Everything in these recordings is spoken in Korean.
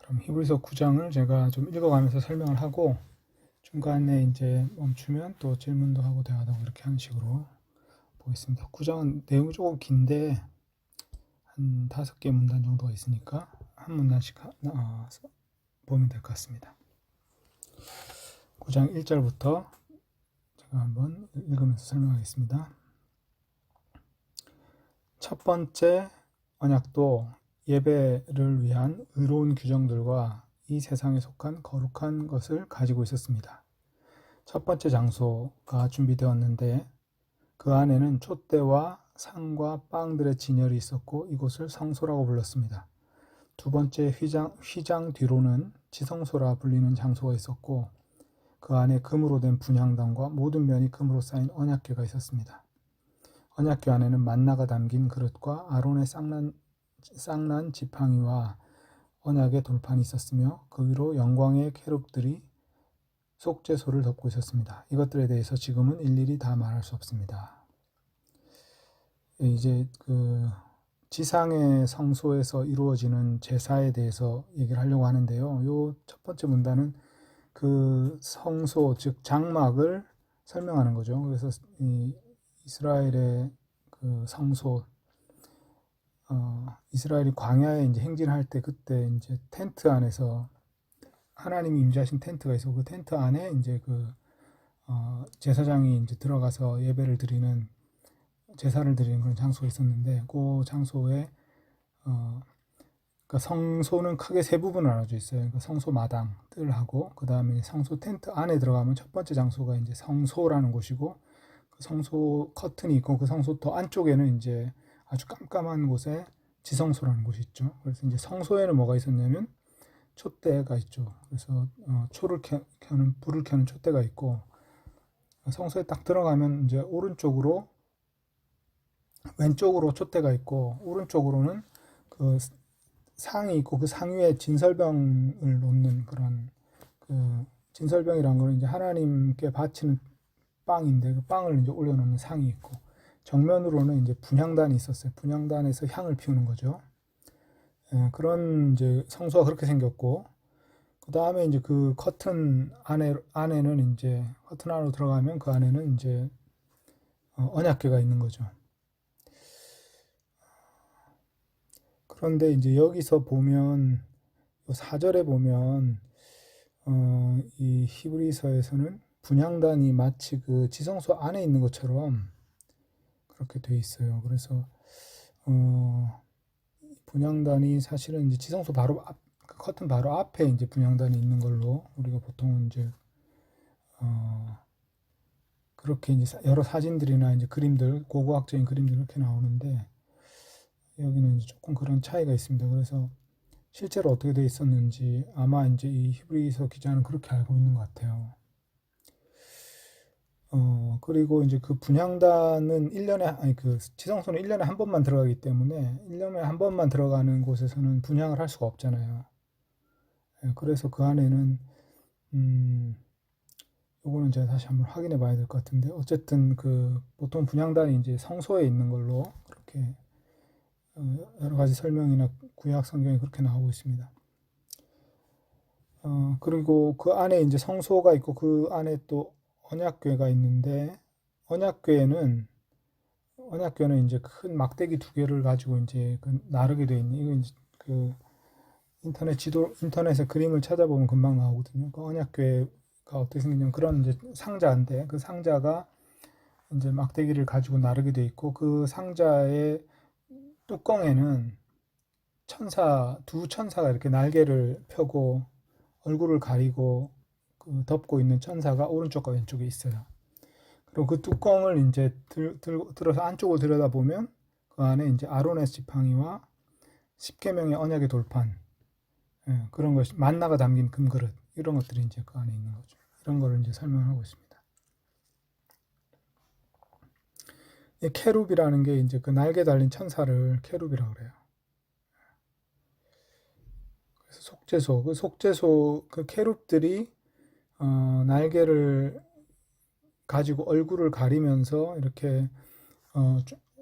그럼 히브리서 9장을 제가 좀 읽어가면서 설명을 하고 중간에 이제 멈추면 또 질문도 하고 대화도 하고 이렇게 하는 식으로 보겠습니다. 9장은 내용이 조금 긴데 한 5개 문단 정도가 있으니까 한 문단씩 보면 될 것 같습니다. 9장 1절부터 제가 한번 읽으면서 설명하겠습니다. 첫 번째 언약도 예배를 위한 의로운 규정들과 이 세상에 속한 거룩한 것을 가지고 있었습니다. 첫 번째 장소가 준비되었는데 그 안에는 촛대와 상과 빵들의 진열이 있었고 이곳을 성소라고 불렀습니다. 두 번째 휘장 뒤로는 지성소라 불리는 장소가 있었고 그 안에 금으로 된 분향단과 모든 면이 금으로 쌓인 언약궤가 있었습니다. 언약궤 안에는 만나가 담긴 그릇과 아론의 쌍난 지팡이와 언약의 돌판이 있었으며 그 위로 영광의 케룹들이 속죄소를 덮고 있었습니다. 이것들에 대해서 지금은 일일이 다 말할 수 없습니다. 이제 그 지상의 성소에서 이루어지는 제사에 대해서 얘기를 하려고 하는데요. 요 첫 번째 문단은 그 성소, 즉 장막을 설명하는 거죠. 그래서 이 이스라엘의 그 성소, 이스라엘이 광야에 이제 행진할 때 그때 이제 텐트 안에서 하나님이 임재하신 텐트가 있어. 그 텐트 안에 이제 제사장이 이제 들어가서 예배를 드리는 제사를 드리는 그런 장소가 있었는데 그 장소에 그러니까 성소는 크게 세 부분으로 나눠져 있어요. 그러니까 성소 마당들하고 그 다음에 성소 텐트 안에 들어가면 첫 번째 장소가 이제 성소라는 곳이고 그 성소 커튼이 있고 그 성소 더 안쪽에는 이제 아주 깜깜한 곳에 지성소라는 곳이 있죠. 그래서 이제 성소에는 뭐가 있었냐면 촛대가 있죠. 그래서 불을 켜는 촛대가 있고 성소에 딱 들어가면 이제 왼쪽으로 촛대가 있고 오른쪽으로는 그 상이 있고 그 상 위에 진설병을 놓는 그런 그 진설병이란 거는 이제 하나님께 바치는 빵인데 그 빵을 이제 올려놓는 상이 있고 정면으로는 이제 분향단이 있었어요. 분향단에서 향을 피우는 거죠. 그런 이제 성소가 그렇게 생겼고 그 다음에 이제 그 커튼 안에는 이제 커튼 안으로 들어가면 그 안에는 이제 언약궤가 있는 거죠. 그런데 이제 여기서 보면 4절에 보면 이 히브리서에서는 분향단이 마치 그 지성소 안에 있는 것처럼 그렇게 돼 있어요. 그래서 분향단이 사실은 이제 지성소 바로 그 커튼 바로 앞에 이제 분향단이 있는 걸로 우리가 보통은 이제 그렇게 이제 여러 사진들이나 이제 그림들, 고고학적인 그림들 이렇게 나오는데 여기는 이제 조금 그런 차이가 있습니다. 그래서 실제로 어떻게 돼 있었는지 아마 이제 이 히브리서 기자는 그렇게 알고 있는 것 같아요. 그리고 이제 그 분향단은 그 지성소는 1년에 한 번만 들어가기 때문에 1년에 한 번만 들어가는 곳에서는 분향을 할 수가 없잖아요. 그래서 그 안에는 요거는 제가 다시 한번 확인해 봐야 될 것 같은데 어쨌든 그 보통 분향단이 이제 성소에 있는 걸로 그렇게 여러 가지 설명이나 구약 성경에 그렇게 나오고 있습니다. 그리고 그 안에 이제 성소가 있고 그 안에 또 언약궤가 있는데 언약궤는 이제 큰 막대기 2개를 가지고 이제 나르게 되어 있는 이거 이제 그 인터넷에 그림을 찾아보면 금방 나오거든요. 그 언약궤가 어떻게 생겼냐면 그런 이제 상자인데 그 상자가 이제 막대기를 가지고 나르게 되어 있고 그 상자의 뚜껑에는 두 천사가 이렇게 날개를 펴고 얼굴을 가리고 덮고 있는 천사가 오른쪽과 왼쪽에 있어요. 그리고 그 뚜껑을 이제 들어서 안쪽을 들여다보면 그 안에 이제 아론의 지팡이와 10계명의 언약의 돌판, 그런 것이 만나가 담긴 금그릇 이런 것들이 이제 그 안에 있는 거죠. 이런 거를 이제 설명하고 있습니다. 이 케룹이라는 게 이제 그 날개 달린 천사를 케룹이라고 그래요. 그래서 속죄소 그 케룹들이 날개를 가지고 얼굴을 가리면서 이렇게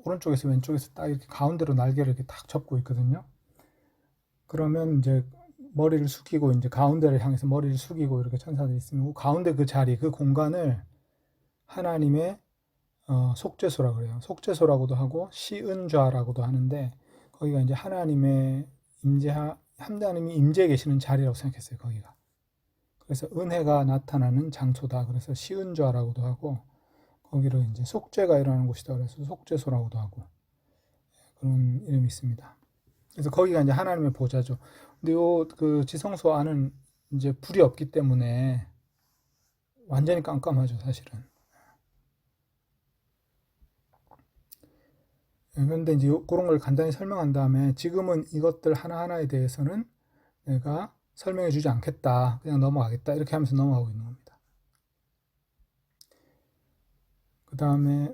오른쪽에서 왼쪽에서 딱 이렇게 가운데로 날개를 이렇게 딱 접고 있거든요. 그러면 이제 머리를 숙이고 이제 가운데를 향해서 머리를 숙이고 이렇게 천사들이 있으면 그 가운데 그 자리, 그 공간을 하나님의 속죄소라고 그래요. 속죄소라고도 하고 시은좌라고도 하는데 거기가 이제 하나님의 하나님이 임재해 계시는 자리라고 생각했어요. 거기가. 그래서 은혜가 나타나는 장소다. 그래서 시은좌라고도 하고 거기를 이제 속죄가 일어나는 곳이다. 그래서 속죄소라고도 하고 그런 이름이 있습니다. 그래서 거기가 이제 하나님의 보좌죠. 근데 요 그 지성소 안은 이제 불이 없기 때문에 완전히 깜깜하죠, 사실은. 그런데 이제 그런 걸 간단히 설명한 다음에 지금은 이것들 하나하나에 대해서는 내가 설명해 주지 않겠다. 그냥 넘어가겠다. 이렇게 하면서 넘어가고 있는 겁니다. 그 다음에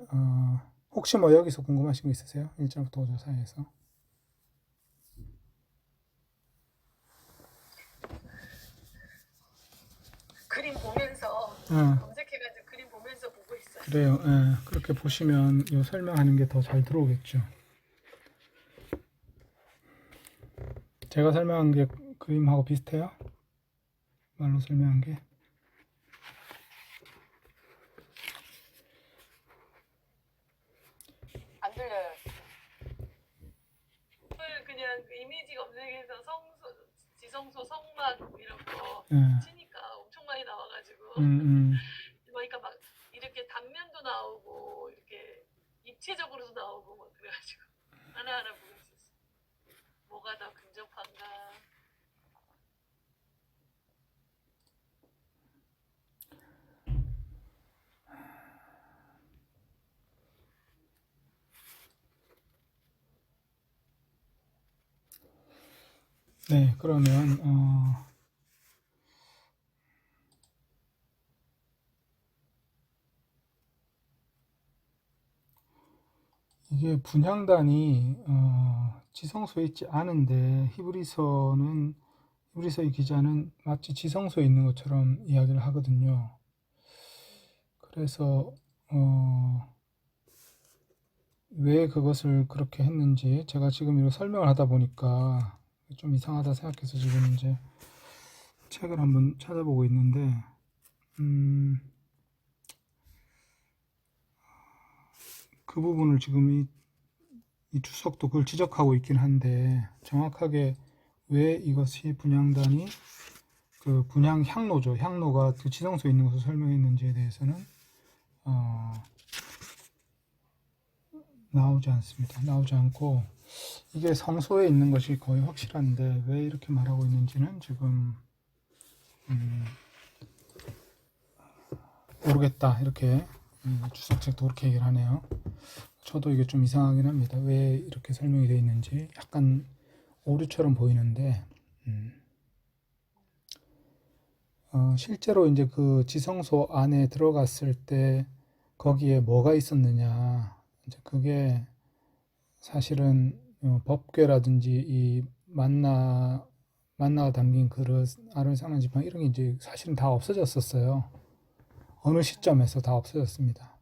혹시 뭐 여기서 궁금하신 거 있으세요? 1절부터 5절 사이에서. 그림 보면서 예, 검색해가지고 그림 보면서 보고 있어요. 그래요. 예, 그렇게 보시면 이 설명하는 게 더 잘 들어오겠죠. 제가 설명한 게 그림하고 비슷해요? 말로 설명한 게? 안 들려요. 그냥 그 이미지 검색해서 지성소 성막 이런 거 예, 치니까 엄청 많이 나와가지고 그러니까 막 이렇게 단면도 나오고 이렇게 입체적으로도 나오고 막 그래가지고 하나하나 보고 있었어. 뭐가 더 근접한가? 네, 그러면 이게 분향단이 지성소에 있지 않은데 히브리서의 기자는 마치 지성소에 있는 것처럼 이야기를 하거든요. 그래서 왜 그것을 그렇게 했는지 제가 지금 이거 설명을 하다 보니까 좀 이상하다 생각해서 지금 이제 책을 한번 찾아보고 있는데 그 부분을 지금 이 주석도 그걸 지적하고 있긴 한데 정확하게 왜 이것이 분향단이 그 분향 향로죠. 향로가 그 지성소에 있는 것을 설명했는지에 대해서는 나오지 않습니다. 나오지 않고 이게 성소에 있는 것이 거의 확실한데 왜 이렇게 말하고 있는지는 지금 모르겠다 이렇게 주석책도 그렇게 얘기를 하네요. 저도 이게 좀 이상하긴 합니다. 왜 이렇게 설명이 되어 있는지 약간 오류처럼 보이는데 실제로 이제 그 지성소 안에 들어갔을 때 거기에 뭐가 있었느냐 이제 그게 사실은 법궤라든지 이 만나가 담긴 그릇, 아론 상한 지팡 이런 게 이제 사실은 다 없어졌었어요. 어느 시점에서 다 없어졌습니다.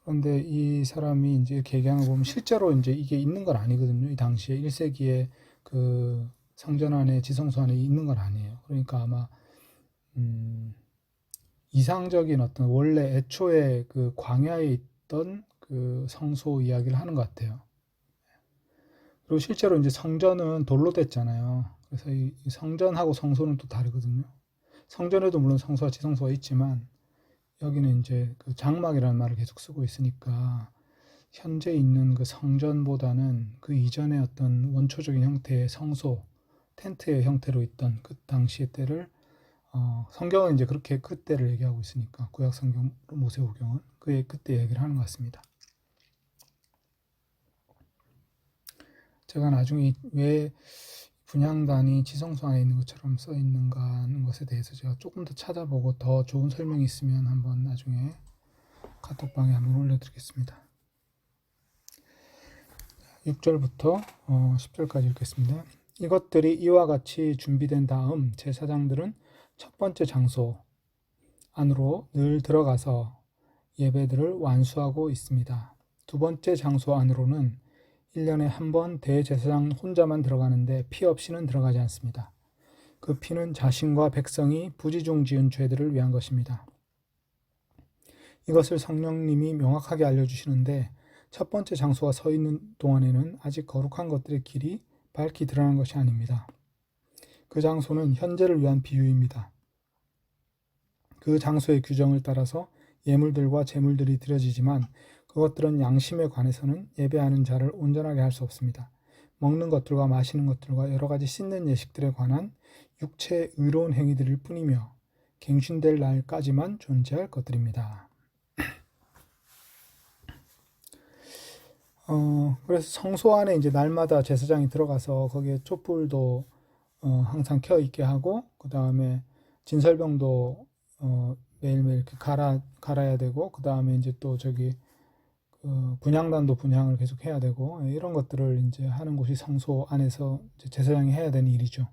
그런데 이 사람이 이제 이렇게 얘기하는 거 보면 실제로 이제 이게 있는 건 아니거든요. 이 당시에 1세기에 그 성전 안에 지성소 안에 있는 건 아니에요. 그러니까 아마 이상적인 어떤 원래 애초에 그 광야에 있던 그 성소 이야기를 하는 것 같아요. 그리고 실제로 이제 성전은 돌로 됐잖아요. 그래서 이 성전하고 성소는 또 다르거든요. 성전에도 물론 성소와 지성소가 있지만 여기는 이제 그 장막이라는 말을 계속 쓰고 있으니까 현재 있는 그 성전보다는 그 이전의 어떤 원초적인 형태의 성소, 텐트의 형태로 있던 그 당시의 때를 성경은 이제 그렇게 그때를 얘기하고 있으니까 구약 성경 모세오경은 그때 얘기를 하는 것 같습니다. 제가 나중에 왜 분향단이 지성소 안에 있는 것처럼 써 있는가 하는 것에 대해서 제가 조금 더 찾아보고 더 좋은 설명이 있으면 한번 나중에 카톡방에 한번 올려드리겠습니다. 6절부터 10절까지 읽겠습니다. 이것들이 이와 같이 준비된 다음 제사장들은 첫 번째 장소 안으로 늘 들어가서 예배들을 완수하고 있습니다. 두 번째 장소 안으로는 1년에 한 번 대제사장 혼자만 들어가는데 피 없이는 들어가지 않습니다. 그 피는 자신과 백성이 부지중 지은 죄들을 위한 것입니다. 이것을 성령님이 명확하게 알려주시는데 첫 번째 장소가 서 있는 동안에는 아직 거룩한 것들의 길이 밝히 드러난 것이 아닙니다. 그 장소는 현재를 위한 비유입니다. 그 장소의 규정을 따라서 예물들과 제물들이 드려지지만 그것들은 양심에 관해서는 예배하는 자를 온전하게 할 수 없습니다. 먹는 것들과 마시는 것들과 여러 가지 씻는 예식들에 관한 육체의 의로운 행위들일 뿐이며 갱신될 날까지만 존재할 것들입니다. 그래서 성소 안에 이제 날마다 제사장이 들어가서 거기에 촛불도 항상 켜 있게 하고 그 다음에 진설병도 매일매일 이렇게 갈아야 되고 그 다음에 이제 또 저기 분향단도 분향을 계속 해야 되고 이런 것들을 이제 하는 곳이 성소 안에서 이제 제사장이 해야 되는 일이죠.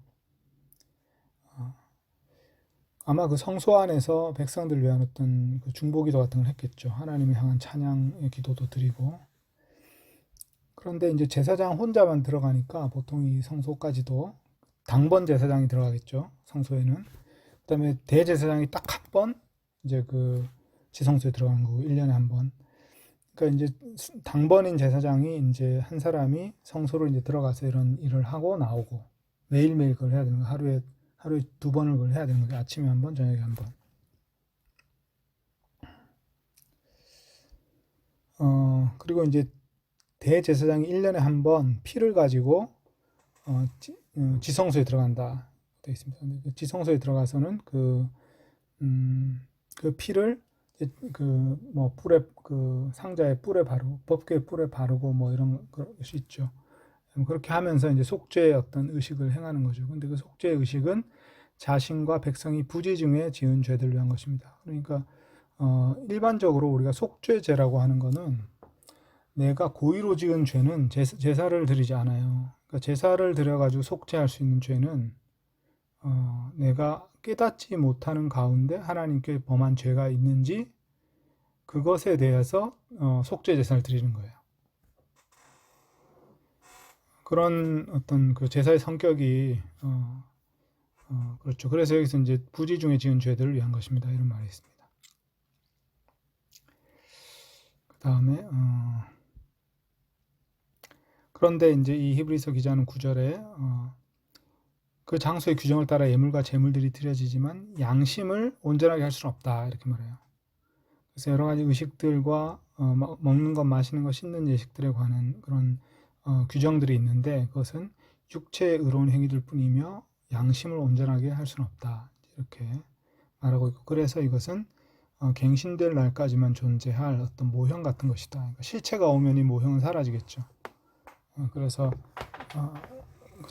아마 그 성소 안에서 백성들을 위한 어떤 그 중보기도 같은 걸 했겠죠. 하나님을 향한 찬양의 기도도 드리고. 그런데 이제 제사장 혼자만 들어가니까 보통 이 성소까지도 당번 제사장이 들어가겠죠. 성소에는. 그다음에 대제사장이 딱 한 번 이제 그 지성소에 들어가는 거고 1년에 한 번. 그러니까 이제 당번인 제사장이 이제 한 사람이 성소로 이제 들어가서 이런 일을 하고 나오고 매일매일 그걸 해야 되는 거예요. 하루에 두 번을 그걸 해야 되는 거예요. 아침에 한 번, 저녁에 한 번. 그리고 이제 대제사장이 1년에 한 번 피를 가지고 지성소에 들어간다 되어 있습니다. 그 지성소에 들어가서는 그 피를 그 뭐 뿔에 그 상자에 뿔에 바르고 법궤 뿔에 바르고 뭐 이런 것이 있죠. 그렇게 하면서 이제 속죄의 어떤 의식을 행하는 거죠. 근데 그 속죄의 의식은 자신과 백성이 부지중에 지은 죄들을 위한 것입니다. 그러니까 일반적으로 우리가 속죄제라고 하는 거는 내가 고의로 지은 죄는 제사를 드리지 않아요. 그러니까 제사를 드려가지고 속죄할 수 있는 죄는 내가 깨닫지 못하는 가운데 하나님께 범한 죄가 있는지 그것에 대해서 속죄 제사를 드리는 거예요. 그런 어떤 그 제사의 성격이 그렇죠. 그래서 여기서 이제 부지중에 지은 죄들을 위한 것입니다. 이런 말이 있습니다. 그 다음에 그런데 이제 이 히브리서 기자는 9절에 그 장소의 규정을 따라 예물과 제물들이 드려지지만 양심을 온전하게 할 수는 없다 이렇게 말해요. 그래서 여러 가지 의식들과 먹는 것, 마시는 것, 씻는 예식들에 관한 그런 규정들이 있는데 그것은 육체의 의로운 행위들 뿐이며 양심을 온전하게 할 수는 없다 이렇게 말하고 있고 그래서 이것은 갱신될 날까지만 존재할 어떤 모형 같은 것이다. 그러니까 실체가 오면 이 모형은 사라지겠죠. 그래서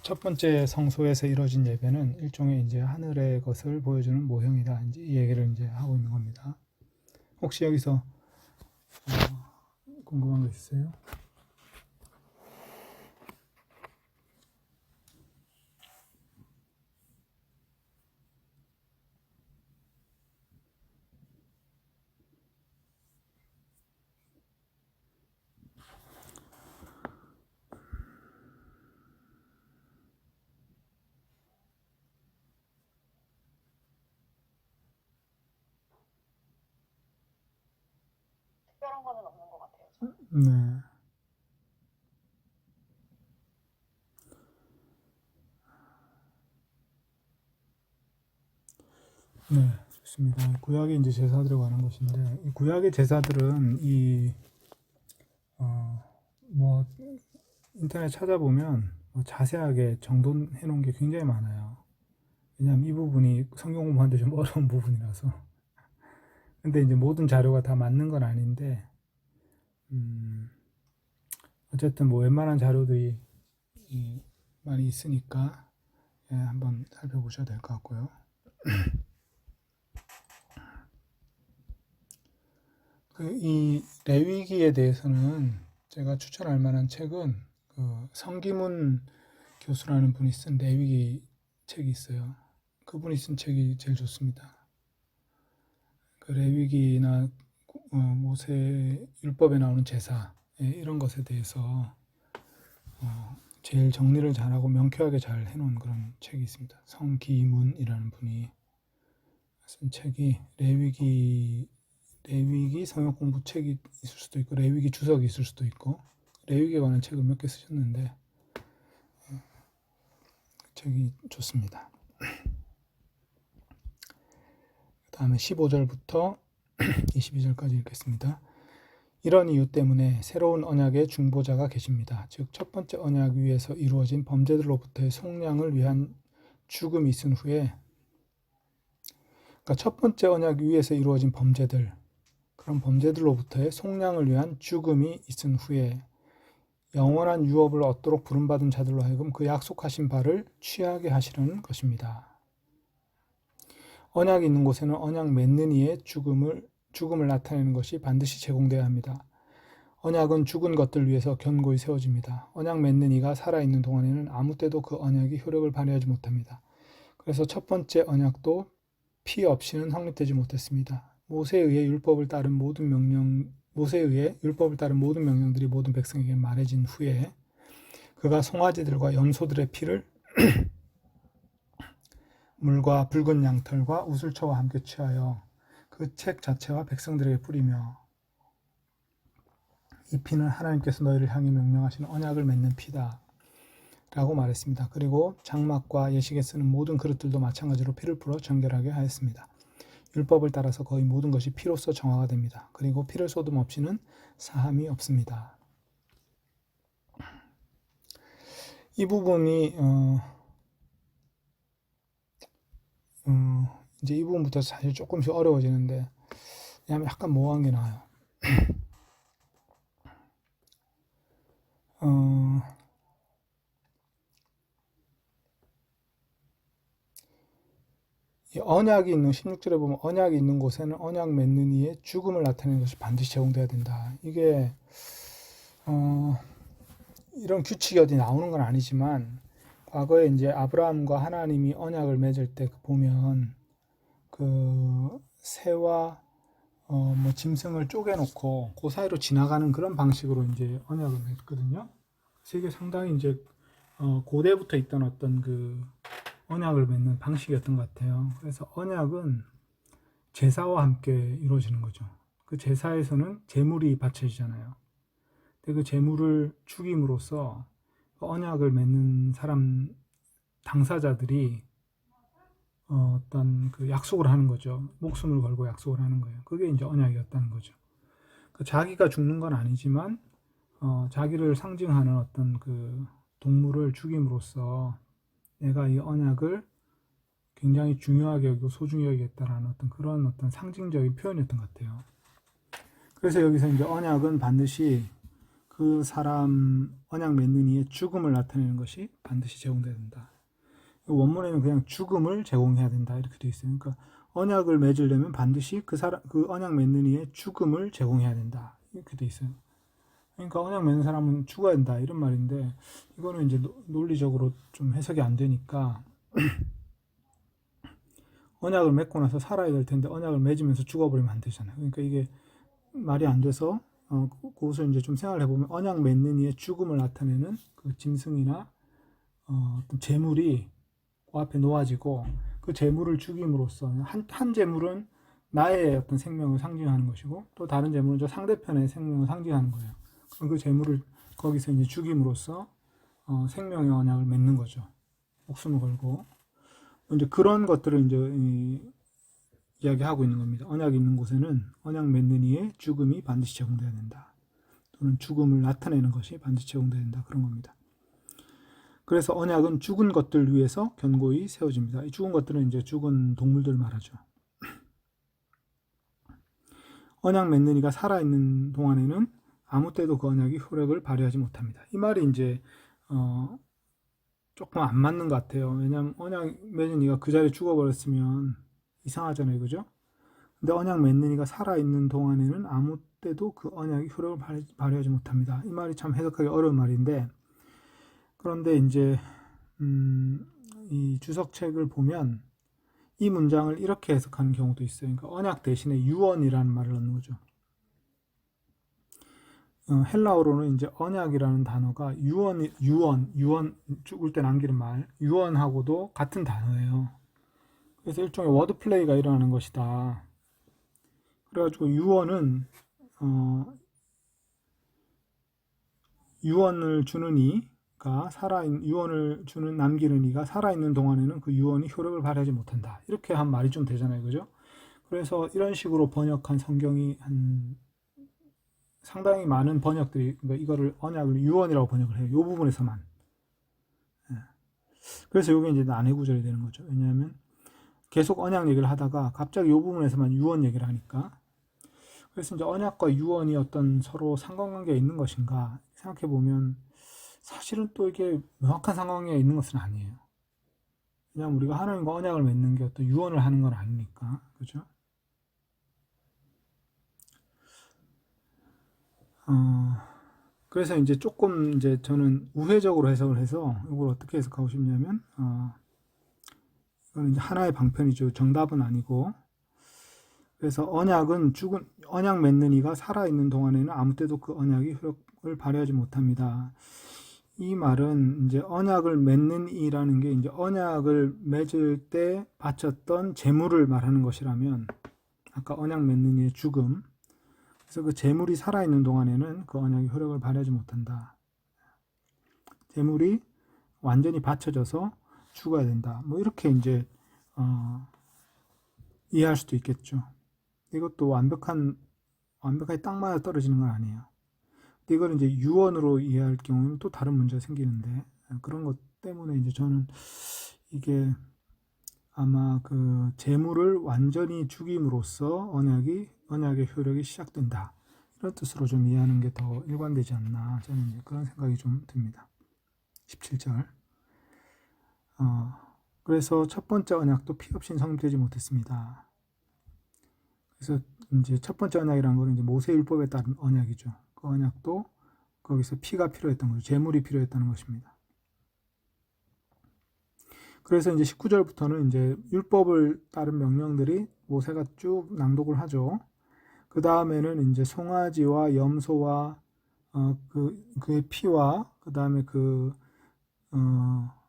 첫 번째 성소에서 이루어진 예배는 일종의 이제 하늘의 것을 보여주는 모형이다. 이제 이 얘기를 이제 하고 있는 겁니다. 혹시 여기서 궁금한 거 있어요? 특별한 거는 없는 것 같아요. 네. 네, 좋습니다. 구약의 이제 제사들에 관한 것인데, 이 구약의 제사들은 뭐, 인터넷 찾아보면 자세하게 정돈해 놓은 게 굉장히 많아요. 왜냐하면 이 부분이 성경 공부하는데 좀 어려운 부분이라서. 근데 이제 모든 자료가 다 맞는 건 아닌데, 어쨌든 뭐 웬만한 자료들이 많이 있으니까, 예, 한번 살펴보셔야 될 것 같고요. 이 레위기에 대해서는 제가 추천할 만한 책은 그 성기문 교수라는 분이 쓴 레위기 책이 있어요. 그분이 쓴 책이 제일 좋습니다. 그 레위기나 모세 율법에 나오는 제사 이런 것에 대해서 제일 정리를 잘하고 명쾌하게 잘 해놓은 그런 책이 있습니다. 성기문이라는 분이 쓴 책이 레위기 성역 공부 책이 있을 수도 있고 레위기 주석이 있을 수도 있고 레위기에 관한 책을 몇 개 쓰셨는데 그 책이 좋습니다. 그 다음에 15절부터 22절까지 읽겠습니다. 이런 이유 때문에 새로운 언약의 중보자가 계십니다. 즉 첫 번째 언약 위에서 이루어진 범죄들로부터의 속량을 위한 죽음이 있은 후에, 그러니까 첫 번째 언약 위에서 이루어진 범죄들, 그런 범죄들로부터의 속량을 위한 죽음이 있은 후에 영원한 유업을 얻도록 부름받은 자들로 하여금 그 약속하신 바를 취하게 하시려는 것입니다. 언약이 있는 곳에는 언약 맺는 이의 죽음을 나타내는 것이 반드시 제공되어야 합니다. 언약은 죽은 것들 위해서 견고히 세워집니다. 언약 맺는 이가 살아있는 동안에는 아무 때도 그 언약이 효력을 발휘하지 못합니다. 그래서 첫 번째 언약도 피 없이는 성립되지 못했습니다. 모세에 의해 율법을 따른 모든 명령들이 모든 백성에게 말해진 후에 그가 송아지들과 염소들의 피를 물과 붉은 양털과 우슬초와 함께 취하여 그 책 자체와 백성들에게 뿌리며 이 피는 하나님께서 너희를 향해 명령하시는 언약을 맺는 피다 라고 말했습니다. 그리고 장막과 예식에 쓰는 모든 그릇들도 마찬가지로 피를 뿌려 정결하게 하였습니다. 율법을 따라서 거의 모든 것이 피로써 정화가 됩니다. 그리고 피를 쏟음 없이는 사함이 없습니다. 이 부분이 이제 이 부분부터 사실 조금씩 어려워지는데, 왜냐하면 약간 모호한 게 나와요. 이 언약이 있는 16절에 보면 언약이 있는 곳에는 언약 맺는 이의 죽음을 나타내는 것이 반드시 제공돼야 된다. 이게 이런 규칙이 어디 나오는 건 아니지만 과거에 이제 아브라함과 하나님이 언약을 맺을 때 보면 그 새와 뭐 짐승을 쪼개놓고 그 사이로 지나가는 그런 방식으로 이제 언약을 맺거든요. 그래서 이게 상당히 이제 고대부터 있던 어떤 그 언약을 맺는 방식이었던 것 같아요. 그래서 언약은 제사와 함께 이루어지는 거죠. 그 제사에서는 제물이 바쳐지잖아요. 근데 그 제물을 죽임으로써 언약을 맺는 사람 당사자들이 어떤 그 약속을 하는 거죠. 목숨을 걸고 약속을 하는 거예요. 그게 이제 언약이었다는 거죠. 그 자기가 죽는 건 아니지만 자기를 상징하는 어떤 그 동물을 죽임으로써 내가 이 언약을 굉장히 중요하게 여기고 소중히 여기겠다라는 그런 어떤 상징적인 표현이었던 것 같아요. 그래서 여기서 이제 언약은 반드시 그 사람 언약 맺는 이의 죽음을 나타내는 것이 반드시 제공돼야 된다. 원문에는 그냥 죽음을 제공해야 된다 이렇게 되어 있어요. 그러니까 언약을 맺으려면 반드시 그 언약 맺는 이의 죽음을 제공해야 된다 이렇게 되어 있어요. 그러니까 언약 맺는 사람은 죽어야 된다 이런 말인데 이거는 이제 논리적으로 좀 해석이 안 되니까 언약을 맺고 나서 살아야 될 텐데 언약을 맺으면서 죽어버리면 안 되잖아요. 그러니까 이게 말이 안 돼서 그것을 이제 좀 생각을 해보면 언약 맺는 이의 죽음을 나타내는 그 짐승이나 어떤 재물이 그 앞에 놓아지고 그 재물을 죽임으로써 한 재물은 나의 어떤 생명을 상징하는 것이고 또 다른 재물은 저 상대편의 생명을 상징하는 거예요. 그럼 그 재물을 거기서 이제 죽임으로써 생명의 언약을 맺는 거죠. 목숨을 걸고 이제 그런 것들을 이제 이야기하고 있는 겁니다. 언약이 있는 곳에는 언약 맺는 이의 죽음이 반드시 제공돼야 된다. 또는 죽음을 나타내는 것이 반드시 제공돼야 된다. 그런 겁니다. 그래서 언약은 죽은 것들 위해서 견고히 세워집니다. 이 죽은 것들은 이제 죽은 동물들 말하죠. 언약 맺는 이가 살아있는 동안에는 아무 때도 그 언약이 효력을 발휘하지 못합니다. 이 말이 이제 조금 안 맞는 것 같아요. 왜냐하면 언약 맺는 이가 그 자리에 죽어버렸으면 이상하잖아요. 그죠? 근데 언약 맺는 이가 살아있는 동안에는 아무 때도 그 언약이 효력을 발휘하지 못합니다. 이 말이 참 해석하기 어려운 말인데 그런데 이제 이 주석책을 보면 이 문장을 이렇게 해석하는 경우도 있어요. 그러니까 언약 대신에 유언이라는 말을 넣는 거죠. 헬라어로는 이제 언약이라는 단어가 유언 죽을 때 남기는 말, 유언하고도 같은 단어예요. 그래서 일종의 워드 플레이가 일어나는 것이다. 그래가지고 유언을 주는 이가 유언을 주는 남기는 이가 살아있는 동안에는 그 유언이 효력을 발휘하지 못한다. 이렇게 한 말이 좀 되잖아요, 그죠? 그래서 이런 식으로 번역한 성경이 상당히 많은 번역들이, 그러니까 이거를 언약을 유언이라고 번역을 해요. 이 부분에서만. 예. 그래서 이게 이제 난해 구절이 되는 거죠. 왜냐하면 계속 언약 얘기를 하다가 갑자기 이 부분에서만 유언 얘기를 하니까. 그래서 이제 언약과 유언이 어떤 서로 상관관계가 있는 것인가 생각해 보면 사실은 또 이게 명확한 상관관계가 있는 것은 아니에요. 왜냐하면 우리가 하나님과 언약을 맺는 게 어떤 유언을 하는 건 아니니까, 그죠? 그래서 이제 조금 이제 저는 우회적으로 해석을 해서 이걸 어떻게 해석하고 싶냐면, 이거는 이제 하나의 방편이죠. 정답은 아니고. 그래서 언약 맺는 이가 살아있는 동안에는 아무 때도 그 언약이 효력을 발휘하지 못합니다. 이 말은 이제 언약을 맺는 이라는 게 이제 언약을 맺을 때 바쳤던 재물을 말하는 것이라면, 아까 언약 맺는 이의 죽음, 그래서 그 재물이 살아있는 동안에는 그 언약이 효력을 발휘하지 못한다. 재물이 완전히 바쳐져서 죽어야 된다. 뭐 이렇게 이제 이해할 수도 있겠죠. 이것도 완벽하게 딱 맞아 떨어지는 건 아니에요. 근데 이걸 이제 유언으로 이해할 경우는 또 다른 문제가 생기는데, 그런 것 때문에 이제 저는 이게 아마 그 재물을 완전히 죽임으로써 언약의 효력이 시작된다. 이런 뜻으로 좀 이해하는 게 더 일관되지 않나. 저는 이제 그런 생각이 좀 듭니다. 17절. 그래서 첫 번째 언약도 피 없이는 성립되지 못했습니다. 그래서 이제 첫 번째 언약이라는 거는 이제 모세율법에 따른 언약이죠. 그 언약도 거기서 피가 필요했던 거죠. 재물이 필요했다는 것입니다. 그래서 이제 19절부터는 이제 율법을 따른 명령들이 모세가 쭉 낭독을 하죠. 그 다음에는 이제 송아지와 염소와 그의 피와 그 다음에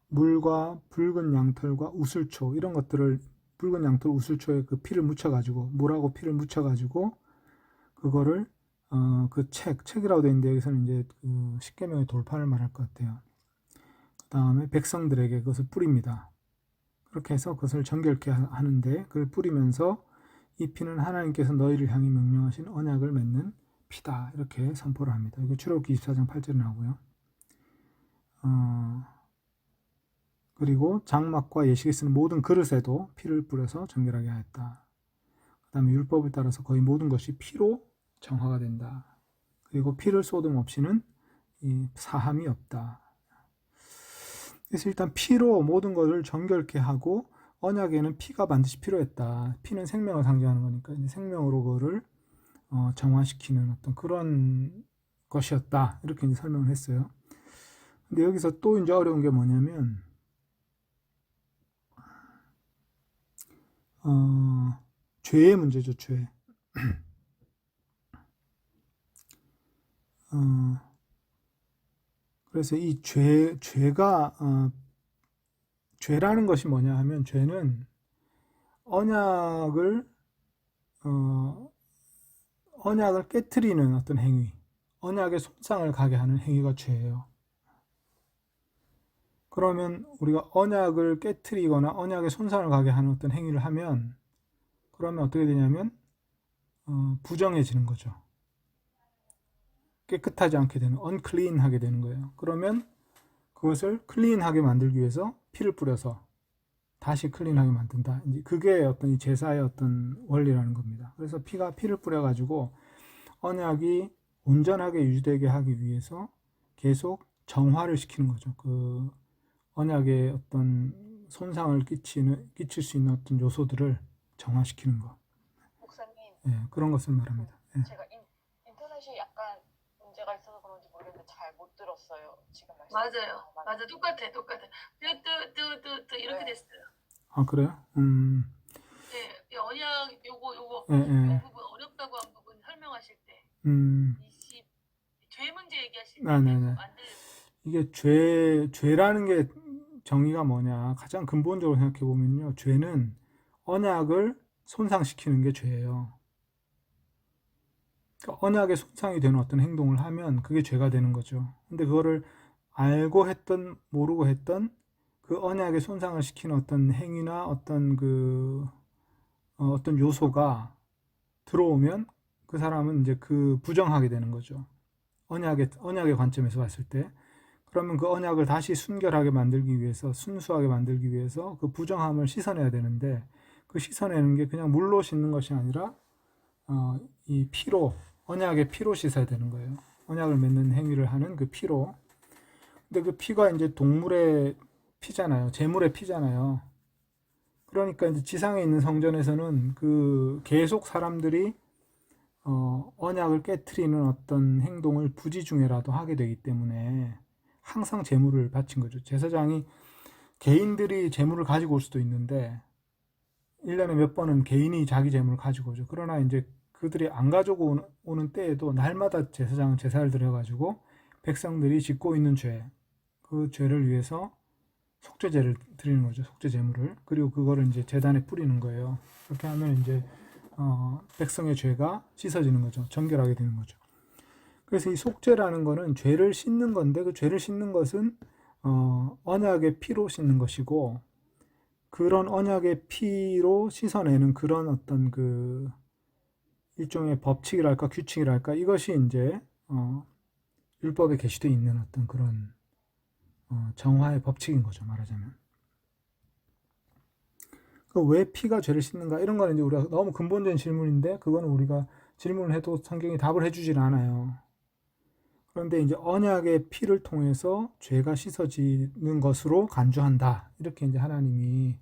물과 붉은 양털과 우슬초 이런 것들을 붉은 양털 우슬초에 그 피를 묻혀가지고 물하고 피를 묻혀가지고 그거를 그 책이라고 되어 있는데 여기서는 이제 그 십계명의 돌판을 말할 것 같아요. 그 다음에 백성들에게 그것을 뿌립니다. 그렇게 해서 그것을 정결케 하는데 그걸 뿌리면서 이 피는 하나님께서 너희를 향해 명령하신 언약을 맺는 피다 이렇게 선포를 합니다. 이거 출애굽기 24장 8절에 나오고요. 그리고 장막과 예식에 쓰는 모든 그릇에도 피를 뿌려서 정결하게 하였다. 그 다음에 율법을 따라서 거의 모든 것이 피로 정화가 된다. 그리고 피를 쏟음 없이는 이 사함이 없다. 그래서 일단 피로 모든 것을 정결케 하고 언약에는 피가 반드시 필요했다. 피는 생명을 상징하는 거니까 이제 생명으로 그거를 정화시키는 어떤 그런 것이었다. 이렇게 이제 설명을 했어요. 근데 여기서 또 이제 어려운 게 뭐냐면 죄의 문제죠, 죄. 그래서 이 죄가 죄라는 것이 뭐냐 하면 죄는 언약을 깨트리는 어떤 행위, 언약의 손상을 가게 하는 행위가 죄예요. 그러면 우리가 언약을 깨트리거나 언약의 손상을 가게 하는 어떤 행위를 하면 그러면 어떻게 되냐면 부정해지는 거죠. 깨끗하지 않게 되는, unclean하게 되는 거예요. 그러면 그것을 클린하게 만들기 위해서 피를 뿌려서 다시 클린하게 만든다. 이제 그게 어떤 이 제사의 어떤 원리라는 겁니다. 그래서 피를 뿌려가지고 언약이 온전하게 유지되게 하기 위해서 계속 정화를 시키는 거죠. 그 언약에 어떤 손상을 끼칠 수 있는 어떤 요소들을 정화시키는 것. 목사님, 예, 그런 것을 말합니다. 예. 제가 인터넷이 약간 문제가 있어서 그런지 모르겠는데 잘 못 들었어요. 지금 말씀. 맞아요. 맞아. 똑같아. 뚜 이렇게 네. 됐어요. 아, 그래요? 네, 이 요거 예, 예. 부분 어렵다고 한 부분 설명하실 때 20 죄 문제 얘기하실 네, 네, 때 네. 안 들려요. 이게 죄라는 게 정의가 뭐냐. 가장 근본적으로 생각해 보면요. 죄는 언약을 손상시키는 게 죄예요. 그러니까 언약에 손상이 되는 어떤 행동을 하면 그게 죄가 되는 거죠. 근데 그거를 알고 했던, 모르고 했던 그 언약에 손상을 시키는 어떤 행위나 어떤 요소가 들어오면 그 사람은 이제 그 부정하게 되는 거죠. 언약의 관점에서 봤을 때. 그러면 그 언약을 다시 순결하게 만들기 위해서, 순수하게 만들기 위해서 그 부정함을 씻어내야 되는데, 그 씻어내는 게 그냥 물로 씻는 것이 아니라, 이 피로, 언약의 피로 씻어야 되는 거예요. 언약을 맺는 행위를 하는 그 피로. 근데 그 피가 이제 동물의 피잖아요. 제물의 피잖아요. 그러니까 이제 지상에 있는 성전에서는 그 계속 사람들이 언약을 깨트리는 어떤 행동을 부지중에라도 하게 되기 때문에 항상 제물을 바친 거죠. 제사장이 개인들이 제물을 가지고 올 수도 있는데 1년에 몇 번은 개인이 자기 제물을 가지고 오죠. 그러나 이제 그들이 안 가지고 오는 때에도 날마다 제사장은 제사를 드려가지고 백성들이 짓고 있는 죄, 그 죄를 위해서 속죄제를 드리는 거죠. 속죄 제물을. 그리고 그거를 이제 제단에 뿌리는 거예요. 그렇게 하면 이제 백성의 죄가 씻어지는 거죠. 정결하게 되는 거죠. 그래서 이 속죄라는 거는 죄를 씻는 건데 그 죄를 씻는 것은 언약의 피로 씻는 것이고 그런 언약의 피로 씻어내는 그런 어떤 그 일종의 법칙이랄까 규칙이랄까 이것이 이제 율법에 게시되어 있는 어떤 그런 정화의 법칙인 거죠. 말하자면. 왜 피가 죄를 씻는가 이런 거는 이제 우리가 너무 근본적인 질문인데 그거는 우리가 질문을 해도 성경이 답을 해주질 않아요. 그런데 이제 언약의 피를 통해서 죄가 씻어지는 것으로 간주한다. 이렇게 이제 하나님이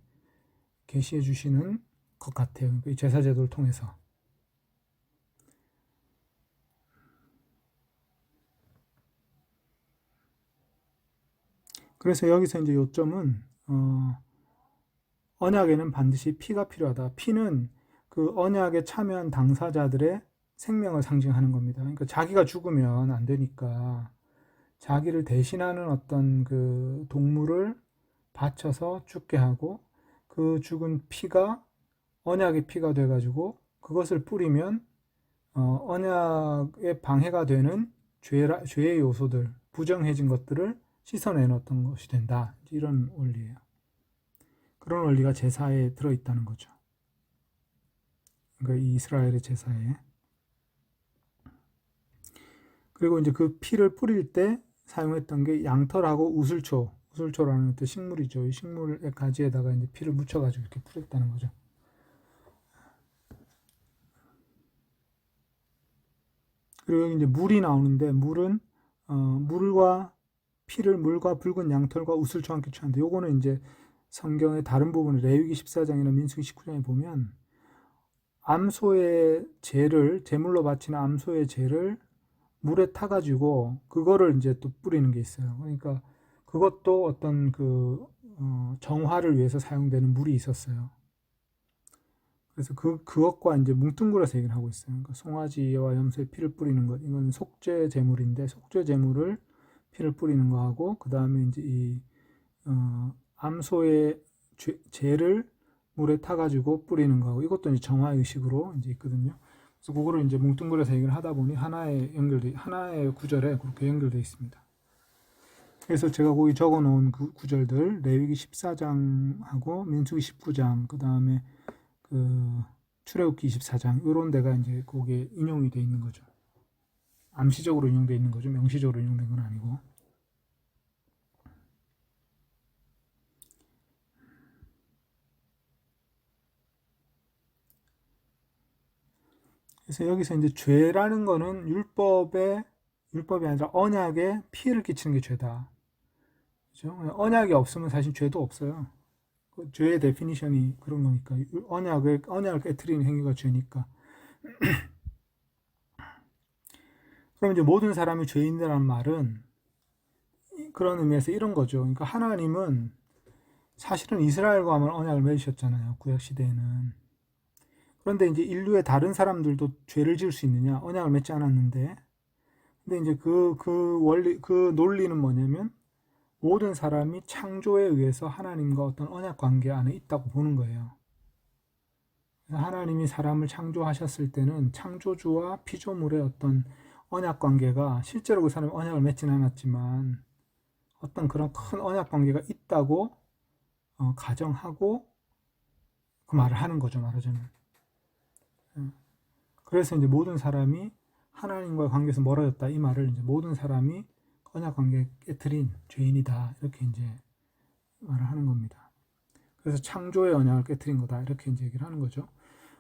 계시해 주시는 것 같아요. 이 제사제도를 통해서. 그래서 여기서 이제 요점은 언약에는 반드시 피가 필요하다. 피는 그 언약에 참여한 당사자들의 생명을 상징하는 겁니다. 그러니까 자기가 죽으면 안 되니까 자기를 대신하는 어떤 그 동물을 바쳐서 죽게 하고 그 죽은 피가 언약의 피가 돼가지고 그것을 뿌리면 언약에 방해가 되는 죄의 요소들, 부정해진 것들을 씻어내는 어떤 것이 된다. 이런 원리예요. 그런 원리가 제사에 들어있다는 거죠. 그러니까 이 이스라엘의 제사에. 그리고 이제 그 피를 뿌릴 때 사용했던 게 양털하고 우슬초라는 어떤 식물이죠. 이 식물의 가지에다가 이제 피를 묻혀가지고 이렇게 뿌렸다는 거죠. 그리고 여기 이제 물이 나오는데 물은 물과 붉은 양털과 우슬초와 함께 취한다. 요거는 이제 성경의 다른 부분 레위기 14장이나 민수기 19장에 보면 암소의 죄를 제물로 바치는 암소의 죄를 물에 타가지고 그거를 이제 또 뿌리는 게 있어요. 그러니까 그것도 어떤 정화를 위해서 사용되는 물이 있었어요. 그래서 그것과 이제 뭉뚱그려서 얘기를 하고 있어요. 그러니까 송아지와 염소에 피를 뿌리는 것, 이건 속죄 제물인데 속죄 제물을 피를 뿌리는 거하고 그 다음에 이제 이 암소의 죄를 물에 타가지고 뿌리는 거하고 이것도 이제 정화 의식으로 이제 있거든요. 그래서 그거를 이제 뭉뚱그려서 얘기를 하다 보니 하나의 구절에 그렇게 연결되어 있습니다. 그래서 제가 거기 적어 놓은 그 구절들 레위기 14장하고 민수기 19장 그 다음에 출애굽기 24장 이런 데가 이제 거기에 인용이 되어 있는 거죠. 암시적으로 인용되어 있는 거죠. 명시적으로 인용된 건 아니고. 그래서 여기서 이제 죄라는 거는 율법이 아니라 언약에 피해를 끼치는 게 죄다. 그죠? 언약이 없으면 사실 죄도 없어요. 그 죄의 데피니션이 그런 거니까. 언약을 깨트리는 행위가 죄니까. 그럼 이제 모든 사람이 죄인이라는 말은 그런 의미에서 이런 거죠. 그러니까 하나님은 사실은 이스라엘과만 언약을 맺으셨잖아요. 구약 시대에는. 그런데 이제 인류의 다른 사람들도 죄를 지을 수 있느냐? 언약을 맺지 않았는데. 근데 이제 그 원리, 그 논리는 뭐냐면 모든 사람이 창조에 의해서 하나님과 어떤 언약 관계 안에 있다고 보는 거예요. 하나님이 사람을 창조하셨을 때는 창조주와 피조물의 어떤 언약 관계가 실제로 그 사람이 언약을 맺지는 않았지만 어떤 그런 큰 언약 관계가 있다고 가정하고 그 말을 하는 거죠, 말하자면. 그래서 이제 모든 사람이 하나님과의 관계에서 멀어졌다 이 말을 이제 모든 사람이 언약 관계 깨트린 죄인이다 이렇게 이제 말을 하는 겁니다. 그래서 창조의 언약을 깨트린 거다 이렇게 이제 얘기를 하는 거죠.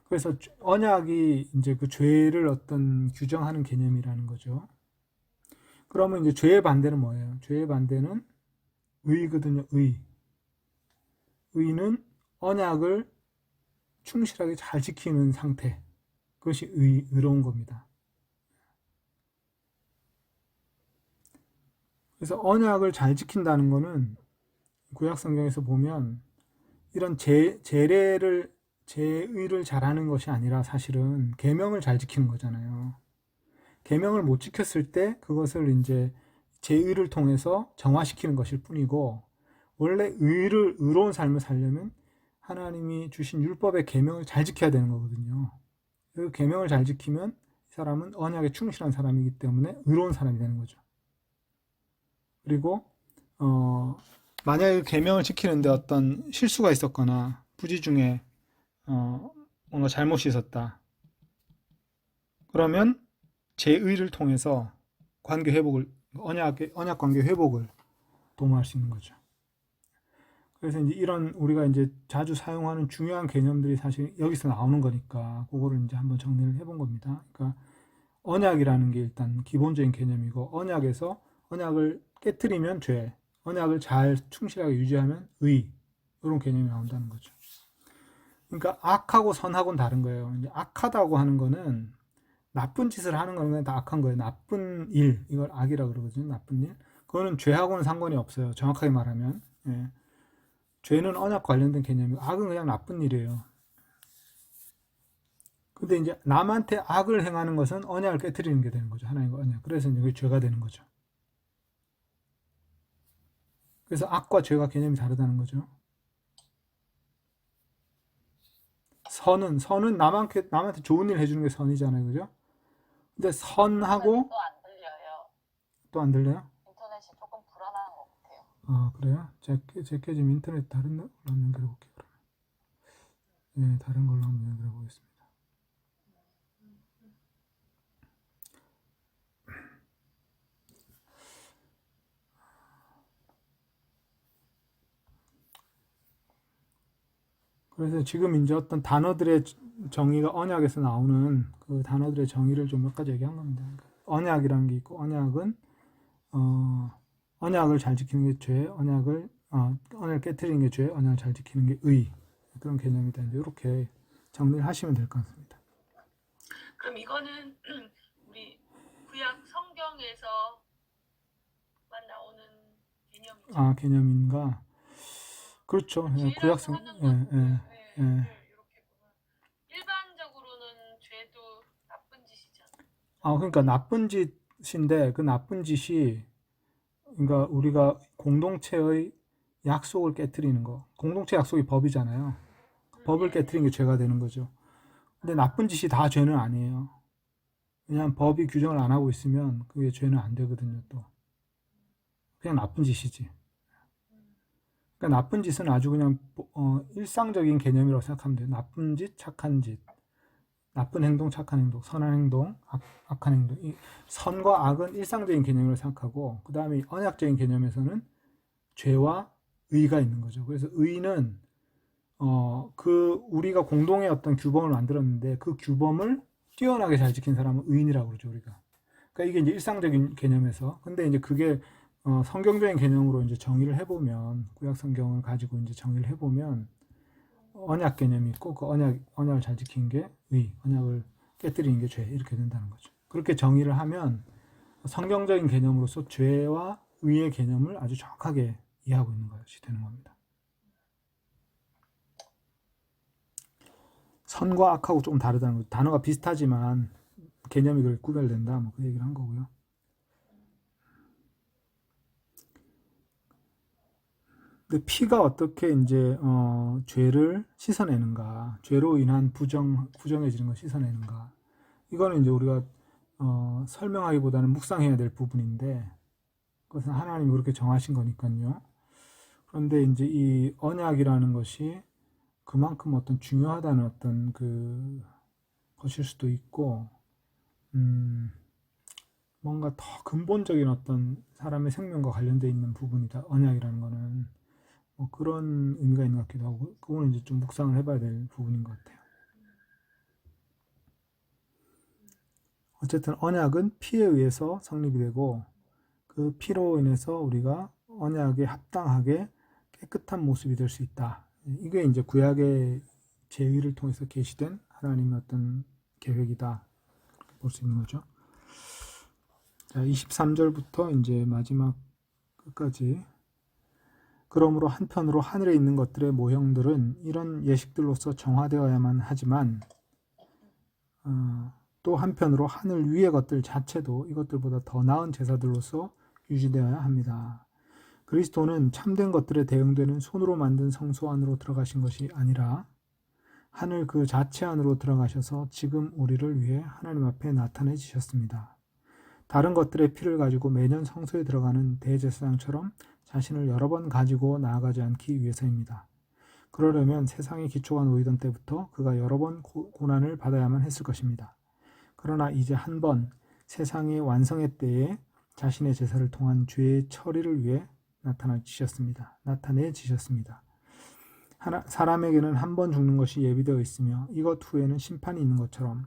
그래서 언약이 이제 그 죄를 어떤 규정하는 개념이라는 거죠. 그러면 이제 죄의 반대는 뭐예요? 죄의 반대는 의거든요. 의는 언약을 충실하게 잘 지키는 상태. 그것이 의로운 겁니다. 그래서 언약을 잘 지킨다는 거는 구약 성경에서 보면 이런 제의를 잘하는 것이 아니라 사실은 계명을 잘 지키는 거잖아요. 계명을 못 지켰을 때 그것을 이제 제의를 통해서 정화시키는 것일 뿐이고 원래 의로운 삶을 살려면 하나님이 주신 율법의 계명을 잘 지켜야 되는 거거든요. 그 계명을 잘 지키면 이 사람은 언약에 충실한 사람이기 때문에 의로운 사람이 되는 거죠. 그리고 만약에 계명을 지키는데 어떤 실수가 있었거나 부지 중에 뭔가 잘못이 있었다. 그러면 제의를 통해서 관계 회복을 언약 관계 회복을 도모할 수 있는 거죠. 그래서 이제 이런 우리가 이제 자주 사용하는 중요한 개념들이 사실 여기서 나오는 거니까 그거를 이제 한번 정리를 해본 겁니다. 그러니까 언약이라는 게 일단 기본적인 개념이고 언약에서 언약을 깨트리면 죄, 언약을 잘 충실하게 유지하면 의 이런 개념이 나온다는 거죠. 그러니까 악하고 선하고는 다른 거예요. 이제 악하다고 하는 거는 나쁜 짓을 하는 거는 다 악한 거예요. 나쁜 일 이걸 악이라 그러거든요. 나쁜 일. 그거는 죄하고는 상관이 없어요. 정확하게 말하면. 예. 죄는 언약 관련된 개념이고 악은 그냥 나쁜 일이에요. 근데 이제 남한테 악을 행하는 것은 언약을 깨트리는 게 되는 거죠. 하나님과 언약. 그래서 이제 그게 죄가 되는 거죠. 그래서 악과 죄가 개념이 다르다는 거죠. 선은 남한테 좋은 일 해주는 게 선이잖아요. 그죠? 근데 선하고 또 안 들려요. 또 안 들려요? 인터넷이 조금 불안한 것 같아요. 아, 그래요? 제게 지금 인터넷 다른 걸로 한번 연결해 볼게요. 그러면. 예, 다른 걸로 한번 연결해 보겠습니다. 그래서 지금 이제 어떤 단어들의 정의가 언약에서 나오는 그 단어들의 정의를 좀 몇 가지 얘기한 겁니다. 그러니까 언약이라는 게 있고 언약은 언약을 잘 지키는 게 죄, 언약을 깨트리는 게 죄, 언약을 잘 지키는 게 의. 그런 개념이다. 이제 이렇게 정리를 하시면 될 것 같습니다. 그럼 이거는 우리 구약 성경에서만 나오는 개념이죠. 아, 개념인가? 그렇죠. 예, 구약성, 하는 예, 것들, 예. 이렇게 보면 일반적으로는 죄도 나쁜 짓이잖아. 그러니까 나쁜 짓인데 그 나쁜 짓이 그러니까 우리가 공동체의 약속을 깨트리는 거. 공동체 약속이 법이잖아요. 법을 깨트리는 게 죄가 되는 거죠. 근데 나쁜 짓이 다 죄는 아니에요. 왜냐하면 법이 규정을 안 하고 있으면 그게 죄는 안 되거든요. 또 그냥 나쁜 짓이지. 그러니까 나쁜 짓은 아주 그냥 일상적인 개념이라고 생각하면 돼요. 나쁜 짓, 착한 짓, 나쁜 행동, 착한 행동, 선한 행동, 악한 행동. 이 선과 악은 일상적인 개념이라고 생각하고 그 다음에 언약적인 개념에서는 죄와 의가 있는 거죠. 그래서 의는 우리가 공동의 어떤 규범을 만들었는데 그 규범을 뛰어나게 잘 지킨 사람은 의인이라고 그러죠, 우리가. 그러니까 이게 이제 일상적인 개념에서. 근데 이제 그게 성경적인 개념으로 이제 정의를 해보면 구약 성경을 가지고 이제 정의를 해보면 언약 개념이 있고 그 언약을 잘 지키는 게 의, 언약을 깨뜨리는 게 죄 이렇게 된다는 거죠. 그렇게 정의를 하면 성경적인 개념으로서 죄와 의의 개념을 아주 정확하게 이해하고 있는 것이 되는 겁니다. 선과 악하고 조금 다르다는 거죠. 단어가 비슷하지만 개념이 그렇게 구별된다. 뭐 그 얘기를 한 거고요. 근데 피가 어떻게 이제 죄를 씻어내는가, 죄로 인한 부정해지는 걸 씻어내는가, 이거는 이제 우리가 설명하기보다는 묵상해야 될 부분인데, 그것은 하나님이 그렇게 정하신 거니까요. 그런데 이제 이 언약이라는 것이 그만큼 어떤 중요하다는 어떤 그 것일 수도 있고, 뭔가 더 근본적인 어떤 사람의 생명과 관련되어 있는 부분이다. 언약이라는 거는 뭐 그런 의미가 있는 것 같기도 하고, 그거는 이제 좀 묵상을 해봐야 될 부분인 것 같아요. 어쨌든 언약은 피에 의해서 성립이 되고, 그 피로 인해서 우리가 언약에 합당하게 깨끗한 모습이 될 수 있다. 이게 이제 구약의 제의를 통해서 계시된 하나님의 어떤 계획이다. 볼 수 있는 거죠. 자, 23절부터 이제 마지막 끝까지. 그러므로 한편으로 하늘에 있는 것들의 모형들은 이런 예식들로서 정화되어야만 하지만 또 한편으로 하늘 위의 것들 자체도 이것들보다 더 나은 제사들로서 유지되어야 합니다. 그리스도는 참된 것들에 대응되는 손으로 만든 성소 안으로 들어가신 것이 아니라 하늘 그 자체 안으로 들어가셔서 지금 우리를 위해 하나님 앞에 나타내지셨습니다. 다른 것들의 피를 가지고 매년 성소에 들어가는 대제사장처럼 자신을 여러 번 가지고 나아가지 않기 위해서입니다. 그러려면 세상의 기초가 놓이던 때부터 그가 여러 번 고난을 받아야만 했을 것입니다. 그러나 이제 한 번 세상의 완성의 때에 자신의 제사를 통한 죄의 처리를 위해 나타내지셨습니다. 사람에게는 한 번 죽는 것이 예비되어 있으며 이것 후에는 심판이 있는 것처럼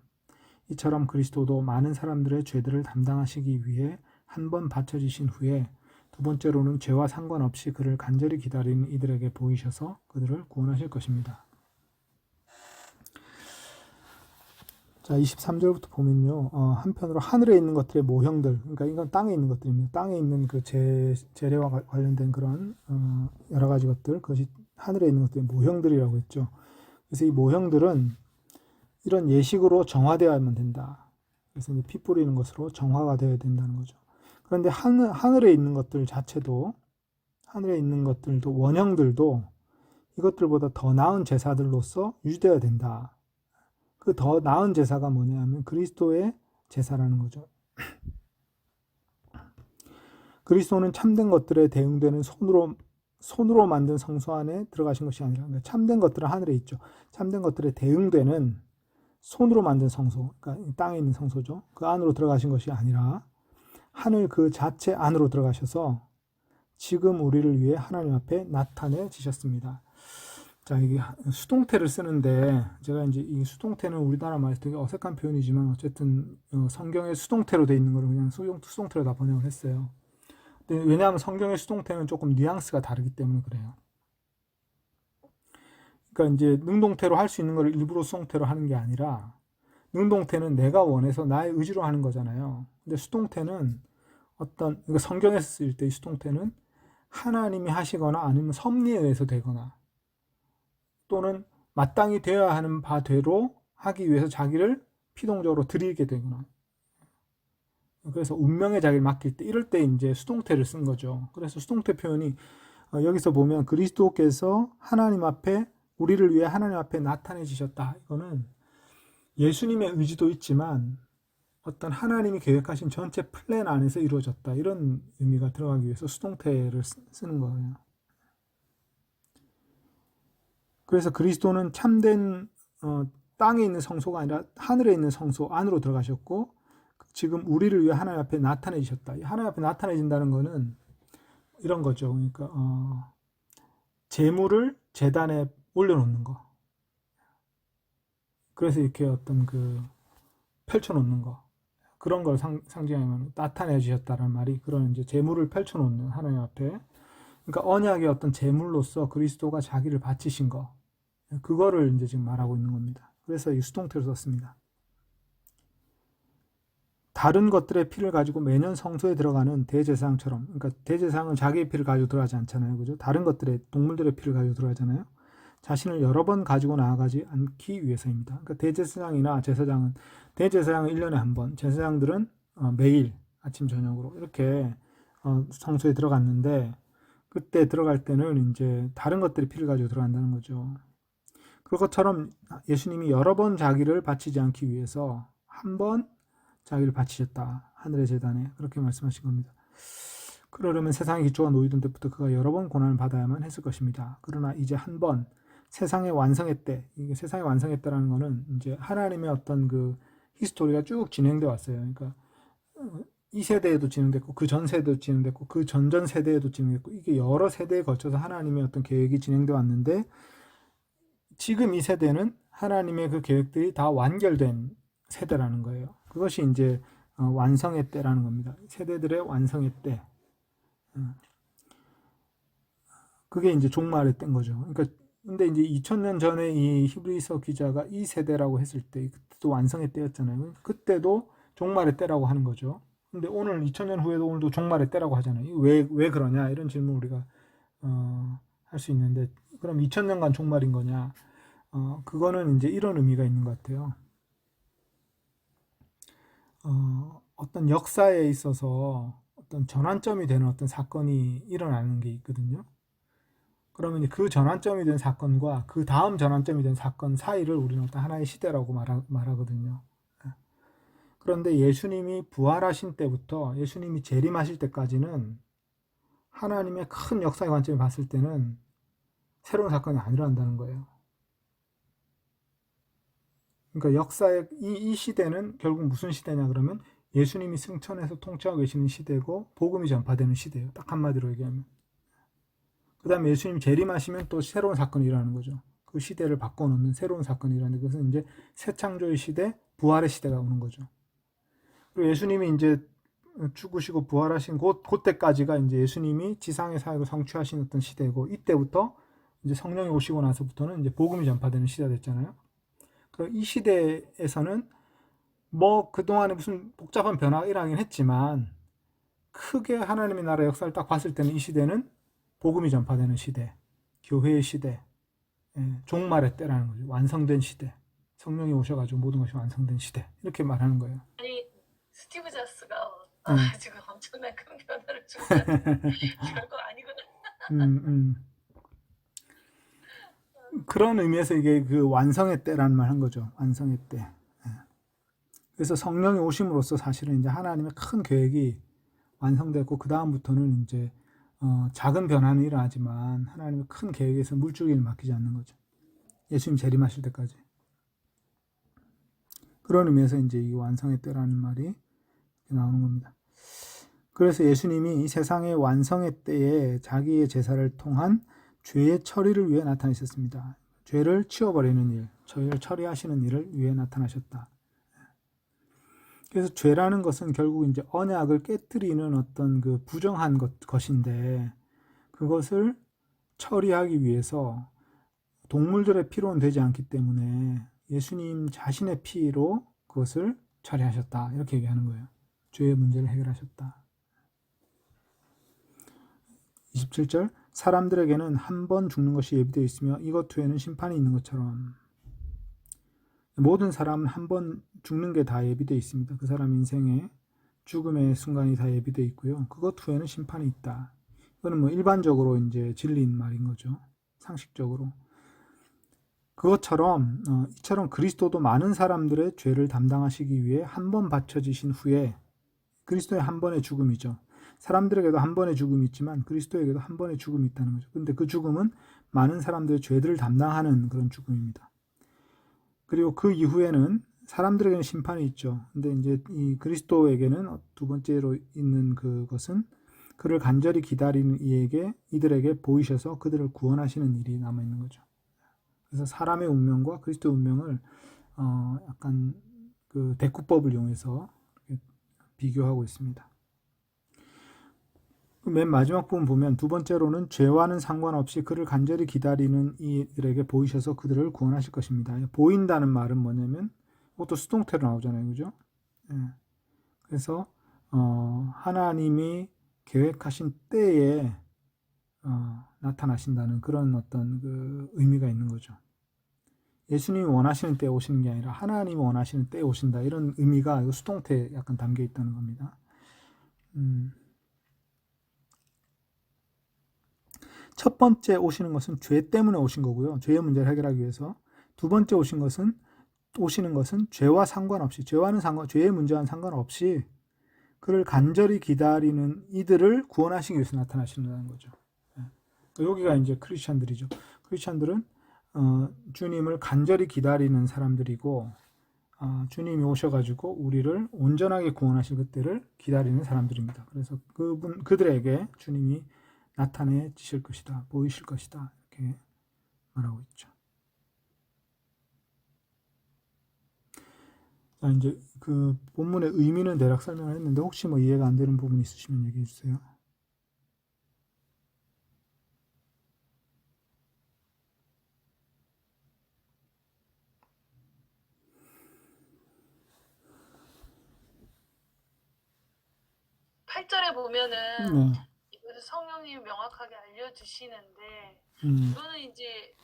이처럼 그리스도도 많은 사람들의 죄들을 담당하시기 위해 한 번 바쳐지신 후에 두 번째로는 죄와 상관없이 그를 간절히 기다리는 이들에게 보이셔서 그들을 구원하실 것입니다. 자, 23절부터 보면요. 한편으로 하늘에 있는 것들의 모형들, 그러니까 이건 땅에 있는 것들입니다. 땅에 있는 그 재래와 관련된 그런 여러 가지 것들, 그것이 하늘에 있는 것들의 모형들이라고 했죠. 그래서 이 모형들은 이런 예식으로 정화되어야만 된다. 그래서 이제 피 뿌리는 것으로 정화가 되어야 된다는 거죠. 그런데 하늘에 있는 것들 자체도, 하늘에 있는 것들도, 원형들도 이것들보다 더 나은 제사들로서 유지되어야 된다. 그 더 나은 제사가 뭐냐면 그리스도의 제사라는 거죠. 그리스도는 참된 것들에 대응되는 손으로 만든 성소 안에 들어가신 것이 아니라, 그러니까 참된 것들은 하늘에 있죠. 참된 것들에 대응되는 손으로 만든 성소, 그러니까 땅에 있는 성소죠. 그 안으로 들어가신 것이 아니라 하늘 그 자체 안으로 들어가셔서 지금 우리를 위해 하나님 앞에 나타내지셨습니다. 자, 이게 수동태를 쓰는데, 제가 이제 이 수동태는 우리나라 말에서 되게 어색한 표현이지만 어쨌든 성경의 수동태로 돼 있는 거를 그냥 수동태로 다 번역을 했어요. 근데 왜냐하면 성경의 수동태는 조금 뉘앙스가 다르기 때문에 그래요. 그러니까 이제 능동태로 할 수 있는 걸 일부러 수동태로 하는 게 아니라, 능동태는 내가 원해서 나의 의지로 하는 거잖아요. 근데 수동태는 그러니까 성경에서 쓸 때 이 수동태는 하나님이 하시거나 아니면 섭리에 의해서 되거나 또는 마땅히 되어야 하는 바대로 하기 위해서 자기를 피동적으로 드리게 되거나, 그래서 운명의 자기를 맡길 때, 이럴 때 이제 수동태를 쓴 거죠. 그래서 수동태 표현이 여기서 보면 그리스도께서 하나님 앞에, 우리를 위해 하나님 앞에 나타내지셨다. 이거는 예수님의 의지도 있지만 어떤 하나님이 계획하신 전체 플랜 안에서 이루어졌다. 이런 의미가 들어가기 위해서 수동태를 쓰는 거예요. 그래서 그리스도는 참된 땅에 있는 성소가 아니라 하늘에 있는 성소 안으로 들어가셨고 지금 우리를 위해 하나님 앞에 나타내셨다. 하나님 앞에 나타내진다는 거는 이런 거죠. 그러니까 제물을 제단에 올려놓는 거. 그래서 이렇게 어떤 그 펼쳐놓는 거. 그런 걸 상징하면 나타내주셨다는 말이 그런 이제 제물을 펼쳐놓는 하나님 앞에. 그러니까 언약의 어떤 제물로서 그리스도가 자기를 바치신 거. 그거를 이제 지금 말하고 있는 겁니다. 그래서 이 수동태로 썼습니다. 다른 것들의 피를 가지고 매년 성소에 들어가는 대제사장처럼, 그러니까 대제사장은 자기의 피를 가지고 들어가지 않잖아요. 그죠? 다른 것들의, 동물들의 피를 가지고 들어가잖아요. 자신을 여러 번 가지고 나아가지 않기 위해서입니다. 그러니까 대제사장이나 제사장은, 대제사장은 1년에 한 번, 제사장들은 매일 아침 저녁으로 이렇게 성소에 들어갔는데 그때 들어갈 때는 이제 다른 것들이 피를 가지고 들어간다는 거죠. 그것처럼 예수님이 여러 번 자기를 바치지 않기 위해서 한 번 자기를 바치셨다. 하늘의 재단에. 그렇게 말씀하신 겁니다. 그러려면 세상의 기초가 놓이던 때부터 그가 여러 번 고난을 받아야만 했을 것입니다. 그러나 이제 한 번 세상의 완성의 때, 이게 세상의 완성의 때라는 거는 이제 하나님의 어떤 그 히스토리가 쭉 진행돼 왔어요. 그러니까 이 세대에도 진행됐고 그 전 세대도 진행됐고 그 전전 세대에도 진행됐고 이게 여러 세대에 걸쳐서 하나님의 어떤 계획이 진행돼 왔는데 지금 이 세대는 하나님의 그 계획들이 다 완결된 세대라는 거예요. 그것이 이제 완성의 때라는 겁니다. 세대들의 완성의 때. 그게 이제 종말의 때인 거죠. 그러니까 근데 이제 2000년 전에 이 히브리서 기자가 이 세대라고 했을 때 그때도 완성의 때였잖아요. 그때도 종말의 때라고 하는 거죠. 근데 오늘 2000년 후에도 오늘도 종말의 때라고 하잖아요. 왜 그러냐 이런 질문 우리가 할 수 있는데 그럼 2000년간 종말인 거냐? 그거는 이제 이런 의미가 있는 것 같아요. 어떤 역사에 있어서 어떤 전환점이 되는 어떤 사건이 일어나는 게 있거든요. 그러면 그 전환점이 된 사건과 그 다음 전환점이 된 사건 사이를 우리는 어떤 하나의 시대라고 말하거든요. 그런데 예수님이 부활하신 때부터 예수님이 재림하실 때까지는 하나님의 큰 역사의 관점에 봤을 때는 새로운 사건이 안 일어난다는 거예요. 그러니까 역사의 이 시대는 결국 무슨 시대냐 그러면 예수님이 승천해서 통치하고 계시는 시대고 복음이 전파되는 시대예요. 딱 한마디로 얘기하면. 그 다음에 예수님이 재림하시면 또 새로운 사건이 일어나는 거죠. 그 시대를 바꿔놓는 새로운 사건이 일어나는 것은 이제 새 창조의 시대, 부활의 시대가 오는 거죠. 그리고 예수님이 이제 죽으시고 부활하신 그때까지가 이제 예수님이 지상의 사역을 성취하신 어떤 시대고 이때부터 이제 성령이 오시고 나서부터는 이제 복음이 전파되는 시대가 됐잖아요. 그리고 이 시대에서는 뭐 그동안에 무슨 복잡한 변화가 일어나긴 했지만 크게 하나님의 나라 역사를 딱 봤을 때는 이 시대는 복음이 전파되는 시대, 교회의 시대, 종말의 때라는 거죠. 완성된 시대. 성령이 오셔가지고 모든 것이 완성된 시대. 이렇게 말하는 거예요. 아니 스티브 잡스가 지금 엄청난 큰 변화를 주고 별거 아니구나. 그런 의미에서 이게 그 완성의 때라는 말 한 거죠. 완성의 때. 그래서 성령이 오심으로써 사실은 이제 하나님의 큰 계획이 완성됐고 그 다음부터는 이제 작은 변화는 일어나지만 하나님의 큰 계획에서 물줄기를 맡기지 않는 거죠. 예수님 재림하실 때까지. 그런 의미에서 이제 이 완성의 때라는 말이 나오는 겁니다. 그래서 예수님이 이 세상의 완성의 때에 자기의 제사를 통한 죄의 처리를 위해 나타나셨습니다. 죄를 치워버리는 일, 죄를 처리하시는 일을 위해 나타나셨다. 그래서 죄라는 것은 결국 이제 언약을 깨뜨리는 어떤 그 부정한 것인데 그것을 처리하기 위해서 동물들의 피로는 되지 않기 때문에 예수님 자신의 피로 그것을 처리하셨다. 이렇게 얘기하는 거예요. 죄의 문제를 해결하셨다. 27절 사람들에게는 한 번 죽는 것이 예비되어 있으며 이것 후에는 심판이 있는 것처럼 모든 사람은 한 번 죽는 게 다 예비되어 있습니다. 그 사람 인생에 죽음의 순간이 다 예비되어 있고요. 그것 후에는 심판이 있다. 이거는 뭐 일반적으로 이제 진리인 말인 거죠. 상식적으로. 그것처럼 이처럼 그리스도도 많은 사람들의 죄를 담당하시기 위해 한 번 바쳐지신 후에 그리스도의 한 번의 죽음이죠. 사람들에게도 한 번의 죽음이 있지만 그리스도에게도 한 번의 죽음이 있다는 거죠. 근데 그 죽음은 많은 사람들의 죄들을 담당하는 그런 죽음입니다. 그리고 그 이후에는 사람들에게는 심판이 있죠. 근데 이제 이 그리스도에게는 두 번째로 있는 그것은 그를 간절히 기다리는 이들에게 보이셔서 그들을 구원하시는 일이 남아 있는 거죠. 그래서 사람의 운명과 그리스도의 운명을 약간 그 대꾸법을 이용해서 비교하고 있습니다. 맨 마지막 부분 보면 두 번째로는 죄와는 상관없이 그를 간절히 기다리는 이들에게 보이셔서 그들을 구원하실 것입니다. 보인다는 말은 뭐냐면 그것도 수동태로 나오잖아요. 그죠? 그래서 하나님이 계획하신 때에 나타나신다는 그런 어떤 그 의미가 있는 거죠. 예수님이 원하시는 때에 오시는 게 아니라 하나님이 원하시는 때에 오신다. 이런 의미가 수동태에 약간 담겨 있다는 겁니다. 첫 번째 오시는 것은 죄 때문에 오신 거고요. 죄의 문제를 해결하기 위해서. 두 번째 오시는 것은 죄와 상관없이, 죄의 문제와는 상관없이 그를 간절히 기다리는 이들을 구원하시기 위해서 나타나시는 거죠. 여기가 이제 크리스찬들이죠. 크리스찬들은 주님을 간절히 기다리는 사람들이고, 주님이 오셔가지고 우리를 온전하게 구원하실 그때를 기다리는 사람들입니다. 그래서 그들에게 주님이 나타내실 것이다, 보이실 것이다, 이렇게 말하고 있죠. 자, 이제 그 본문의 의미는 대략 설명을 했는데 혹시 뭐 이해가 안 되는 부분 있으시면 얘기해 주세요. 8절에 보면은 네. 이것을 성령님이 명확하게 알려주시는데 음, 이거는 이제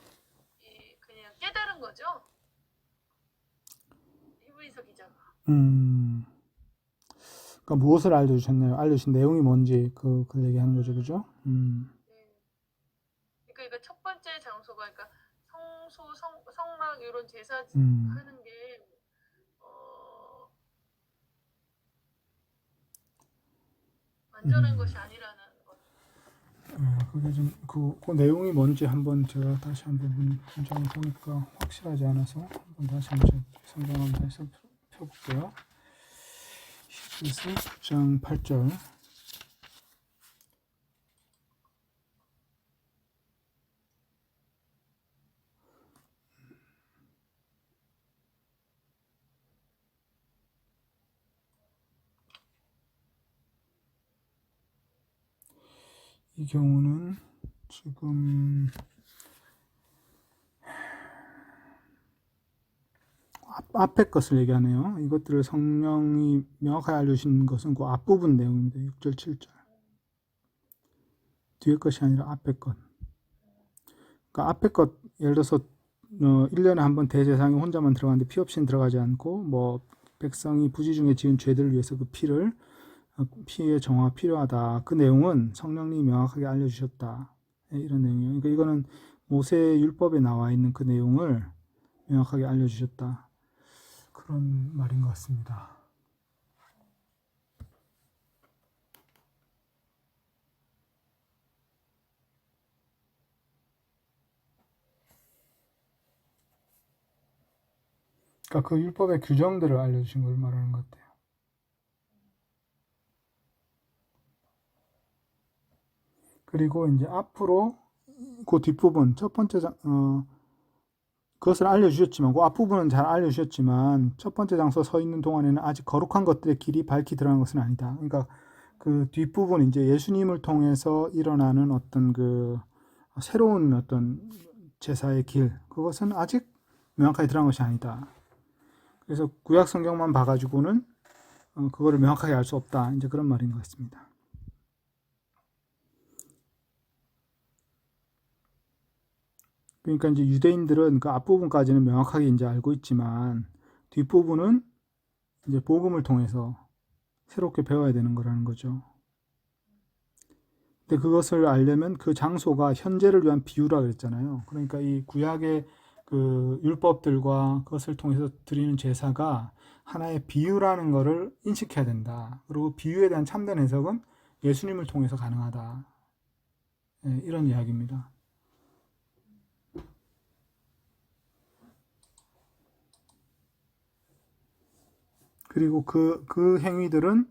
그냥 깨달은 거죠. 히브리서 기자가. 그러니까 무엇을 알려주셨나요? 알려주신 내용이 뭔지 그 얘기하는 거죠, 그죠? 그러니까 첫 번째 장소가 그러니까 성막 이런 제사 음. 하는 게 완전한 것이 아니라는 것. 그게 좀 그 내용이 뭔지 한번 제가 다시 한번 문장을 보니까 확실하지 않아서 한번 다시 한번 성경 한번 다시 펴볼게요. 히브리서 9장 8절. 이 경우는 지금 앞에 것을 얘기하네요. 이것들을 성령이 명확하게 알려주신 것은 그 앞부분 내용입니다. 6절, 7절. 뒤에 것이 아니라 앞에 것. 그러니까 앞에 것, 예를 들어서 1년에 한 번 대제사장이 혼자만 들어가는데 피 없이는 들어가지 않고 뭐 백성이 부지 중에 지은 죄들을 위해서 그 피의 정화가 필요하다. 그 내용은 성령님이 명확하게 알려주셨다. 이런 내용이에요. 그러니까 이거는 모세 율법에 나와 있는 그 내용을 명확하게 알려주셨다. 그런 말인 것 같습니다. 그러니까 그 율법의 규정들을 알려주신 걸 말하는 것 같아요. 그리고 이제 앞으로 그 뒷부분 첫 번째 그것을 알려주셨지만 그 앞부분은 잘 알려주셨지만 첫 번째 장소 서 있는 동안에는 아직 거룩한 것들의 길이 밝히 드러난 것은 아니다. 그러니까 그 뒷부분 이제 예수님을 통해서 일어나는 어떤 그 새로운 어떤 제사의 길 그것은 아직 명확하게 드러난 것이 아니다. 그래서 구약 성경만 봐가지고는 그거를 명확하게 알 수 없다. 이제 그런 말인 것 같습니다. 그러니까 이제 유대인들은 그 앞부분까지는 명확하게 이제 알고 있지만 뒷부분은 이제 복음을 통해서 새롭게 배워야 되는 거라는 거죠. 근데 그것을 알려면 그 장소가 현재를 위한 비유라 그랬잖아요. 그러니까 이 구약의 그 율법들과 그것을 통해서 드리는 제사가 하나의 비유라는 것을 인식해야 된다. 그리고 비유에 대한 참된 해석은 예수님을 통해서 가능하다. 네, 이런 이야기입니다. 그리고 그 행위들은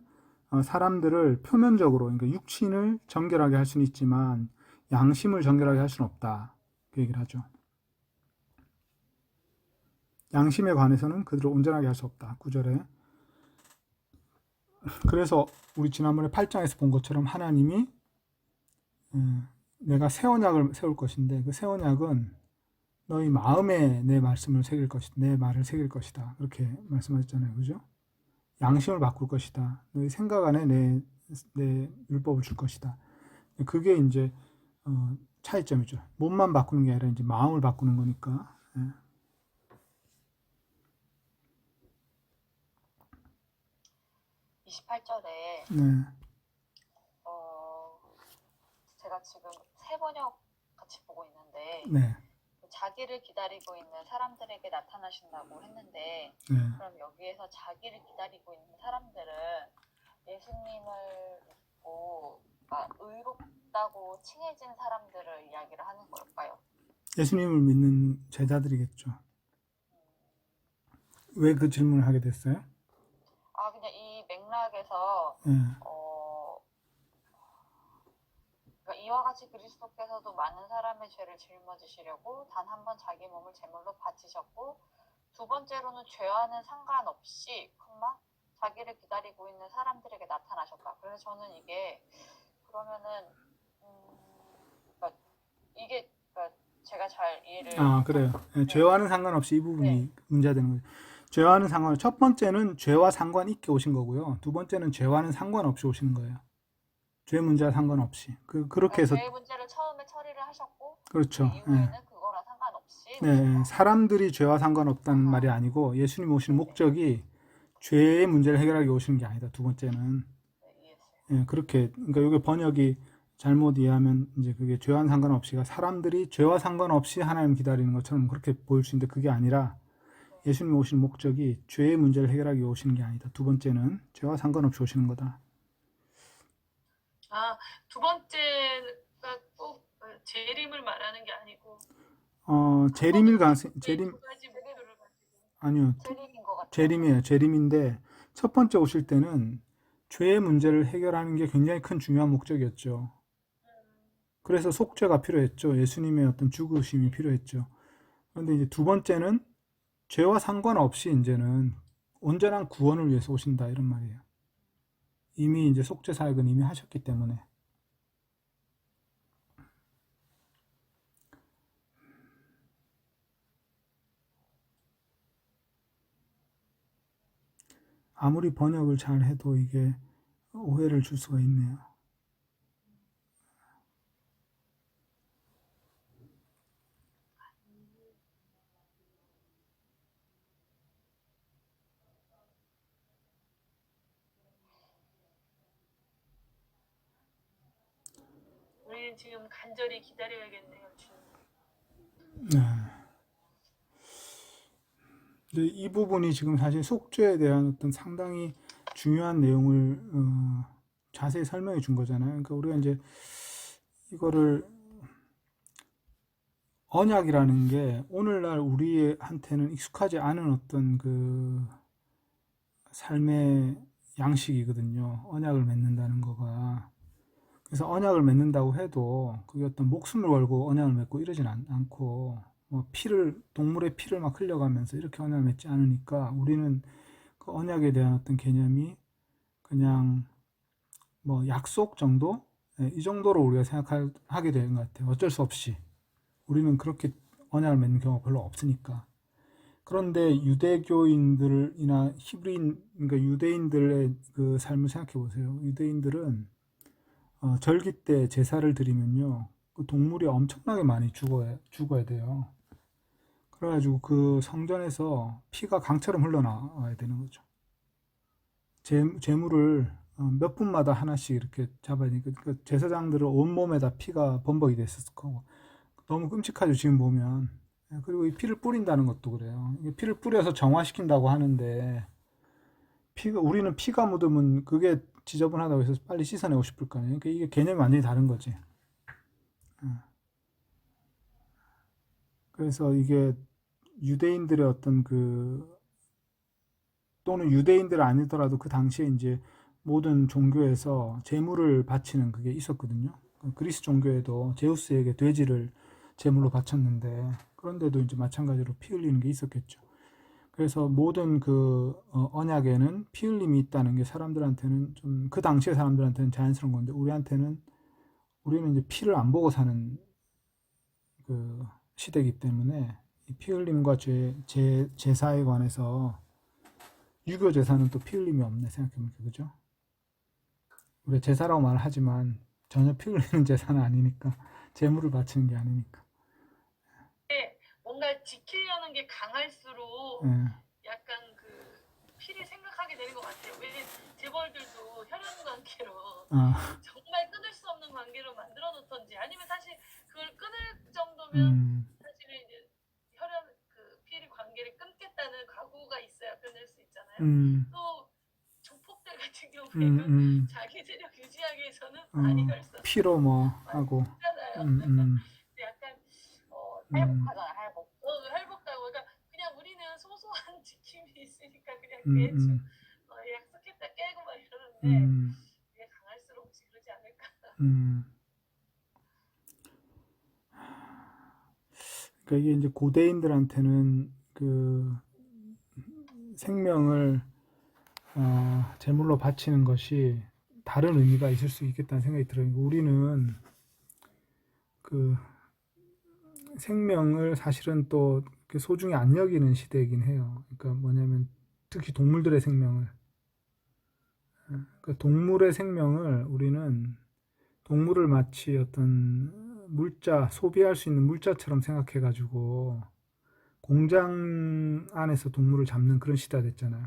사람들을 표면적으로, 그러니까 육신을 정결하게 할 수는 있지만 양심을 정결하게 할 수는 없다. 그 얘기를 하죠. 양심에 관해서는 그들을 온전하게 할 수 없다. 9절에. 그래서 우리 지난번에 8장에서 본 것처럼 하나님이 내가 새 언약을 세울 것인데 그 새 언약은 너희 마음에 내 말씀을 새길 것이다. 내 말을 새길 것이다. 그렇게 말씀하셨잖아요. 그죠? 양심을 바꿀 것이다. 너희 생각 안에 내 율법을 줄 것이다. 그게 이제 차이점이죠. 몸만 바꾸는 게 아니라 이제 마음을 바꾸는 거니까. 예. 28절에 네. 제가 지금 새 번역 같이 보고 있는데 네, 자기를 기다리고 있는 사람들에게 나타나신다고 했는데 네. 그럼 여기에서 자기를 기다리고 있는 사람들은 예수님을 믿고 의롭다고 칭해진 사람들을 이야기를 하는 걸까요? 예수님을 믿는 제자들이겠죠. 왜 그 질문을 하게 됐어요? 그냥 이 맥락에서 네, 그러니까 이와 같이 그리스도께서도 많은 사람의 죄를 짊어지시려고 단 한 번 자기 몸을 제물로 바치셨고 두 번째로는 죄와는 상관없이 자기를 기다리고 있는 사람들에게 나타나셨다. 그래서 저는 이게 그러면은 그러니까 이게 그러니까 제가 잘 이해를 그래요. 네, 죄와는 상관없이 이 부분이 문제가 되는 거예요. 죄와는 상관없이 첫 번째는 죄와 상관 있게 오신 거고요. 두 번째는 죄와는 상관없이 오시는 거예요. 죄 문제와 상관없이. 그렇게 해서 죄의 문제를 처음에 처리를 하셨고 그렇죠. 그 이후에는 그거랑 상관없이 네, 사람들이 죄와 상관없다는 아하. 말이 아니고 예수님 오시는 네네. 목적이 죄의 문제를 해결하기 오시는 게 아니다. 두 번째는 네, 이해했어요. 그렇게 그러니까 이게 번역이 잘못 이해하면 이제 그게 죄와 상관없이가 사람들이 죄와 상관없이 하나님 기다리는 것처럼 그렇게 보일 수 있는데 그게 아니라 예수님 오시는 목적이 죄의 문제를 해결하기 오시는 게 아니다. 두 번째는 죄와 상관없이 오시는 거다. 두 번째가 꼭 재림을 말하는 게 아니고 재림일 가능성 두 가지 목표를 가지고 아니요. 재림인 것 같아요. 재림이에요. 재림인데 첫 번째 오실 때는 죄의 문제를 해결하는 게 굉장히 큰 중요한 목적이었죠. 그래서 속죄가 필요했죠. 예수님의 어떤 죽으심이 필요했죠. 그런데 이제 두 번째는 죄와 상관없이 이제는 온전한 구원을 위해서 오신다 이런 말이에요. 이미 이제 속죄 사역은 이미 하셨기 때문에. 아무리 번역을 잘 해도 이게 오해를 줄 수가 있네요. 우리는 지금 간절히 기다려야겠네요. 주님. 네. 근데 이 부분이 지금 사실 속죄에 대한 어떤 상당히 중요한 내용을 자세히 설명해 준 거잖아요. 그러니까 우리가 이제 이거를 언약이라는 게 오늘날 우리한테는 익숙하지 않은 어떤 그 삶의 양식이거든요. 언약을 맺는다는 거가. 그래서 언약을 맺는다고 해도 그게 어떤 목숨을 걸고 언약을 맺고 이러진 않고 뭐 동물의 피를 막 흘려가면서 이렇게 언약을 맺지 않으니까 우리는 그 언약에 대한 어떤 개념이 그냥 뭐 약속 정도? 이 정도로 우리가 생각하게 되는 것 같아요. 어쩔 수 없이. 우리는 그렇게 언약을 맺는 경우가 별로 없으니까. 그런데 유대교인들이나 히브리인, 그러니까 유대인들의 그 삶을 생각해 보세요. 유대인들은 절기 때 제사를 드리면요, 그 동물이 엄청나게 많이 죽어야 돼요. 그래가지고 그 성전에서 피가 강처럼 흘러나와야 되는 거죠. 제물을 몇 분마다 하나씩 이렇게 잡아야 되니까 그 제사장들은 온몸에다 피가 범벅이 됐었을 거고 너무 끔찍하죠 지금 보면. 그리고 이 피를 뿌린다는 것도 그래요. 피를 뿌려서 정화시킨다고 하는데 우리는 피가 묻으면 그게 지저분하다고 해서 빨리 씻어내고 싶을 거 아니에요. 그러니까 이게 개념이 완전히 다른 거지. 그래서 이게 유대인들의 어떤 또는 유대인들 아니더라도 그 당시에 이제 모든 종교에서 제물을 바치는 그게 있었거든요. 그리스 종교에도 제우스에게 돼지를 제물로 바쳤는데 그런데도 이제 마찬가지로 피 흘리는 게 있었겠죠. 그래서 모든 언약에는 피 흘림이 있다는 게 사람들한테는 좀 그 당시의 사람들한테는 자연스러운 건데 우리는 이제 피를 안 보고 사는 그 시대이기 때문에 이 피 흘림과 제사에 관해서 유교 제사는 또 피 흘림이 없네 생각해보니까 그죠? 우리가 제사라고 말을 하지만 전혀 피 흘리는 제사는 아니니까 제물을 바치는 게 아니니까. 뭔가 지키려는 게 강할수록 예. 약간 피를 생각하게 되는 것 같아요. 왜 재벌들도 혈연 관계로 정말 끊을 수 없는 관계로 만들어 놓던지 아니면 사실 그걸 끊을 정도면 음, 사실은 이제 혈연 그 피리 관계를 끊겠다는 각오가 있어야 끊을 수 있잖아요. 음, 또 조폭들 같은 음, 경우에는 음, 자기 세력 유지하기 위해서는 많이 할 수 없어요. 피로 뭐 많이 하고, 죽잖아요. 음, 음, 약간 음, 할복하잖아, 할복. 할복다고 그러니까 그냥 우리는 소소한 지킴이 있으니까 그냥 음, 대충 음, 약속했다 깨고 막 이러는데 음, 그게 강할수록 혹시 그러지 않을까? 음. 그러니까 이게 이제 고대인들한테는 그 생명을 제물로 바치는 것이 다른 의미가 있을 수 있겠다는 생각이 들어요. 우리는 그 생명을 사실은 또 소중히 안 여기는 시대이긴 해요. 그러니까 뭐냐면 특히 동물들의 생명을, 그러니까 동물의 생명을 우리는 동물을 마치 어떤 물자, 소비할 수 있는 물자처럼 생각해가지고 공장 안에서 동물을 잡는 그런 시대가 됐잖아요.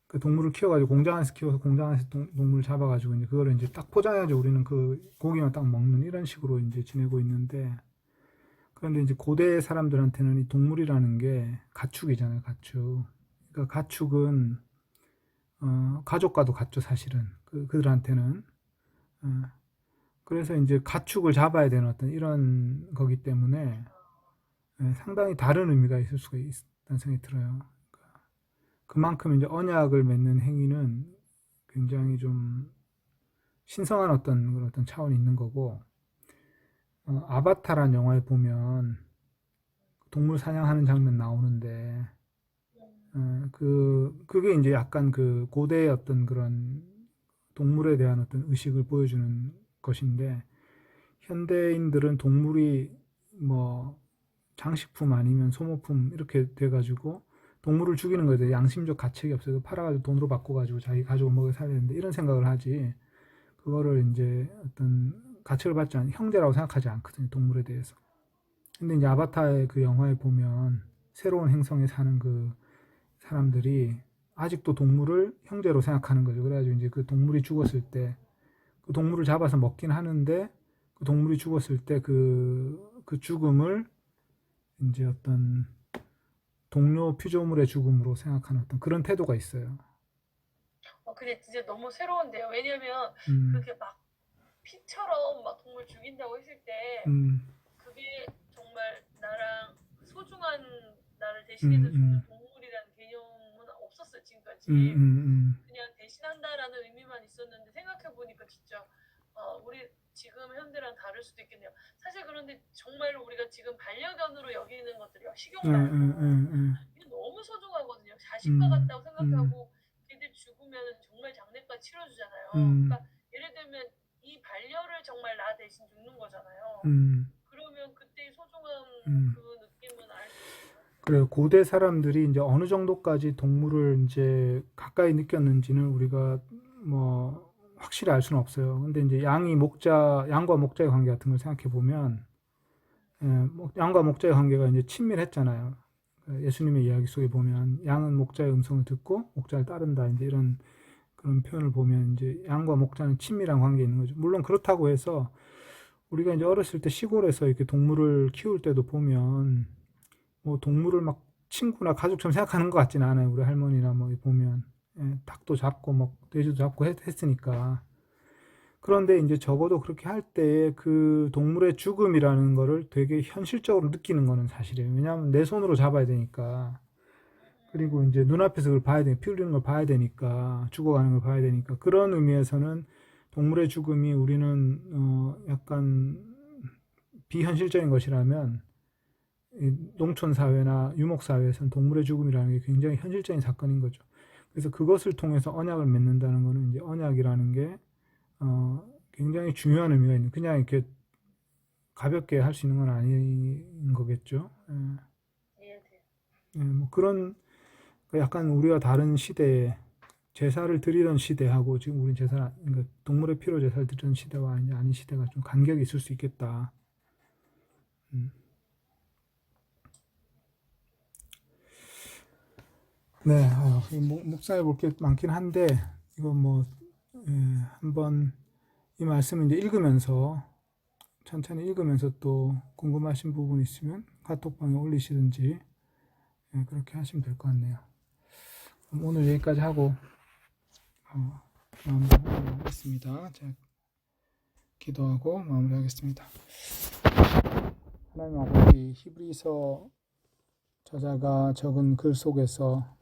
그 동물을 키워가지고 공장 안에서 키워서 공장 안에서 동물을 잡아가지고 이제 그거를 이제 딱 포장해가지고 우리는 그 고기만 딱 먹는 이런 식으로 이제 지내고 있는데, 그런데 이제 고대 사람들한테는 이 동물이라는 게 가축이잖아요, 가축. 그러니까 가축은 가족과도 같죠, 사실은. 그들한테는. 어, 그래서 이제 가축을 잡아야 되는 어떤 이런 거기 때문에 상당히 다른 의미가 있을 수가 있다는 생각이 들어요. 그만큼 이제 언약을 맺는 행위는 굉장히 좀 신성한 어떤 그런 어떤 차원이 있는 거고, 아바타란 영화에 보면 동물 사냥하는 장면 나오는데, 그게 이제 약간 그 고대의 어떤 그런 동물에 대한 어떤 의식을 보여주는 것인데, 현대인들은 동물이 뭐 장식품 아니면 소모품 이렇게 돼가지고 동물을 죽이는 거에 대해 양심적 가책이 없어서 팔아가지고 돈으로 바꿔가지고 자기 가족을 먹여 살려야 되는데 이런 생각을 하지, 그거를 이제 어떤 가책을 받지 않는 형제라고 생각하지 않거든요, 동물에 대해서. 근데 이제 아바타의 그 영화에 보면 새로운 행성에 사는 그 사람들이 아직도 동물을 형제로 생각하는 거죠. 그래가지고 이제 그 동물이 죽었을 때 그 동물을 잡아서 먹긴 하는데, 그 동물이 죽었을 때 그 죽음을 이제 어떤 동료 피조물의 죽음으로 생각하는 어떤 그런 태도가 있어요. 근데 진짜 너무 새로운데요. 왜냐면 음, 그렇게 막 피처럼 막 동물 죽인다고 했을 때 음, 그게 정말 나랑 소중한 나를 음, 대신해서 죽는 음, 동물이라는 개념은 없었어요, 지금까지. 음, 그냥 대신한다라는 의미만 있었는데 생각해보니까 진짜 우리 지금 현대랑 다를 수도 있겠네요. 사실 그런데 정말 우리가 지금 반려견으로 여기는 것들이 식용 말고 이게 너무 소중하거든요. 자식과 같다고 생각하고 걔들 죽으면 정말 장례가 치러주잖아요. 그러니까 예를 들면 이 반려를 정말 나 대신 죽는 거잖아요. 그러면 그때의 소중한 그 느낌은 알 수 있을 것 같아요. 그래요. 고대 사람들이 이제 어느 정도까지 동물을 이제 가까이 느꼈는지는 우리가 뭐 확실히 알 수는 없어요. 근데 이제 양과 목자의 관계 같은 걸 생각해 보면, 양과 목자의 관계가 이제 친밀했잖아요. 예수님의 이야기 속에 보면 양은 목자의 음성을 듣고 목자를 따른다, 이제 이런 그런 표현을 보면 이제 양과 목자는 친밀한 관계에 있는 거죠. 물론 그렇다고 해서 우리가 이제 어렸을 때 시골에서 이렇게 동물을 키울 때도 보면 뭐 동물을 막 친구나 가족처럼 생각하는 것 같지는 않아요. 우리 할머니나 뭐 보면 닭도 잡고 뭐 돼지도 잡고 했으니까. 그런데 이제 적어도 그렇게 할 때 그 동물의 죽음이라는 거를 되게 현실적으로 느끼는 거는 사실이에요. 왜냐하면 내 손으로 잡아야 되니까. 그리고 이제 눈앞에서 그걸 봐야 되니까, 피 흘리는 걸 봐야 되니까, 죽어가는 걸 봐야 되니까. 그런 의미에서는 동물의 죽음이 우리는 약간 비현실적인 것이라면, 농촌 사회나 유목 사회에서는 동물의 죽음이라는 게 굉장히 현실적인 사건인 거죠. 그래서 그것을 통해서 언약을 맺는다는 거는, 이제 언약이라는 게 굉장히 중요한 의미가 있는, 그냥 이렇게 가볍게 할 수 있는 건 아닌 거겠죠. 이해돼요. 뭐 그런, 약간 우리가 다른 시대에 제사를 드리던 시대하고 지금 우리 그러니까 동물의 피로 제사를 드리던 시대와 이제 아닌 시대가 좀 간격이 있을 수 있겠다. 음. 네, 묵상해 볼 게 많긴 한데, 이거 뭐, 한번 이 말씀을 이제 읽으면서 천천히 읽으면서 또 궁금하신 부분 있으면 카톡방에 올리시든지 예, 그렇게 하시면 될 것 같네요. 그럼 오늘 여기까지 하고 마무리하겠습니다. 제가 기도하고 마무리하겠습니다. 하나님 아버지, 히브리서 저자가 적은 글 속에서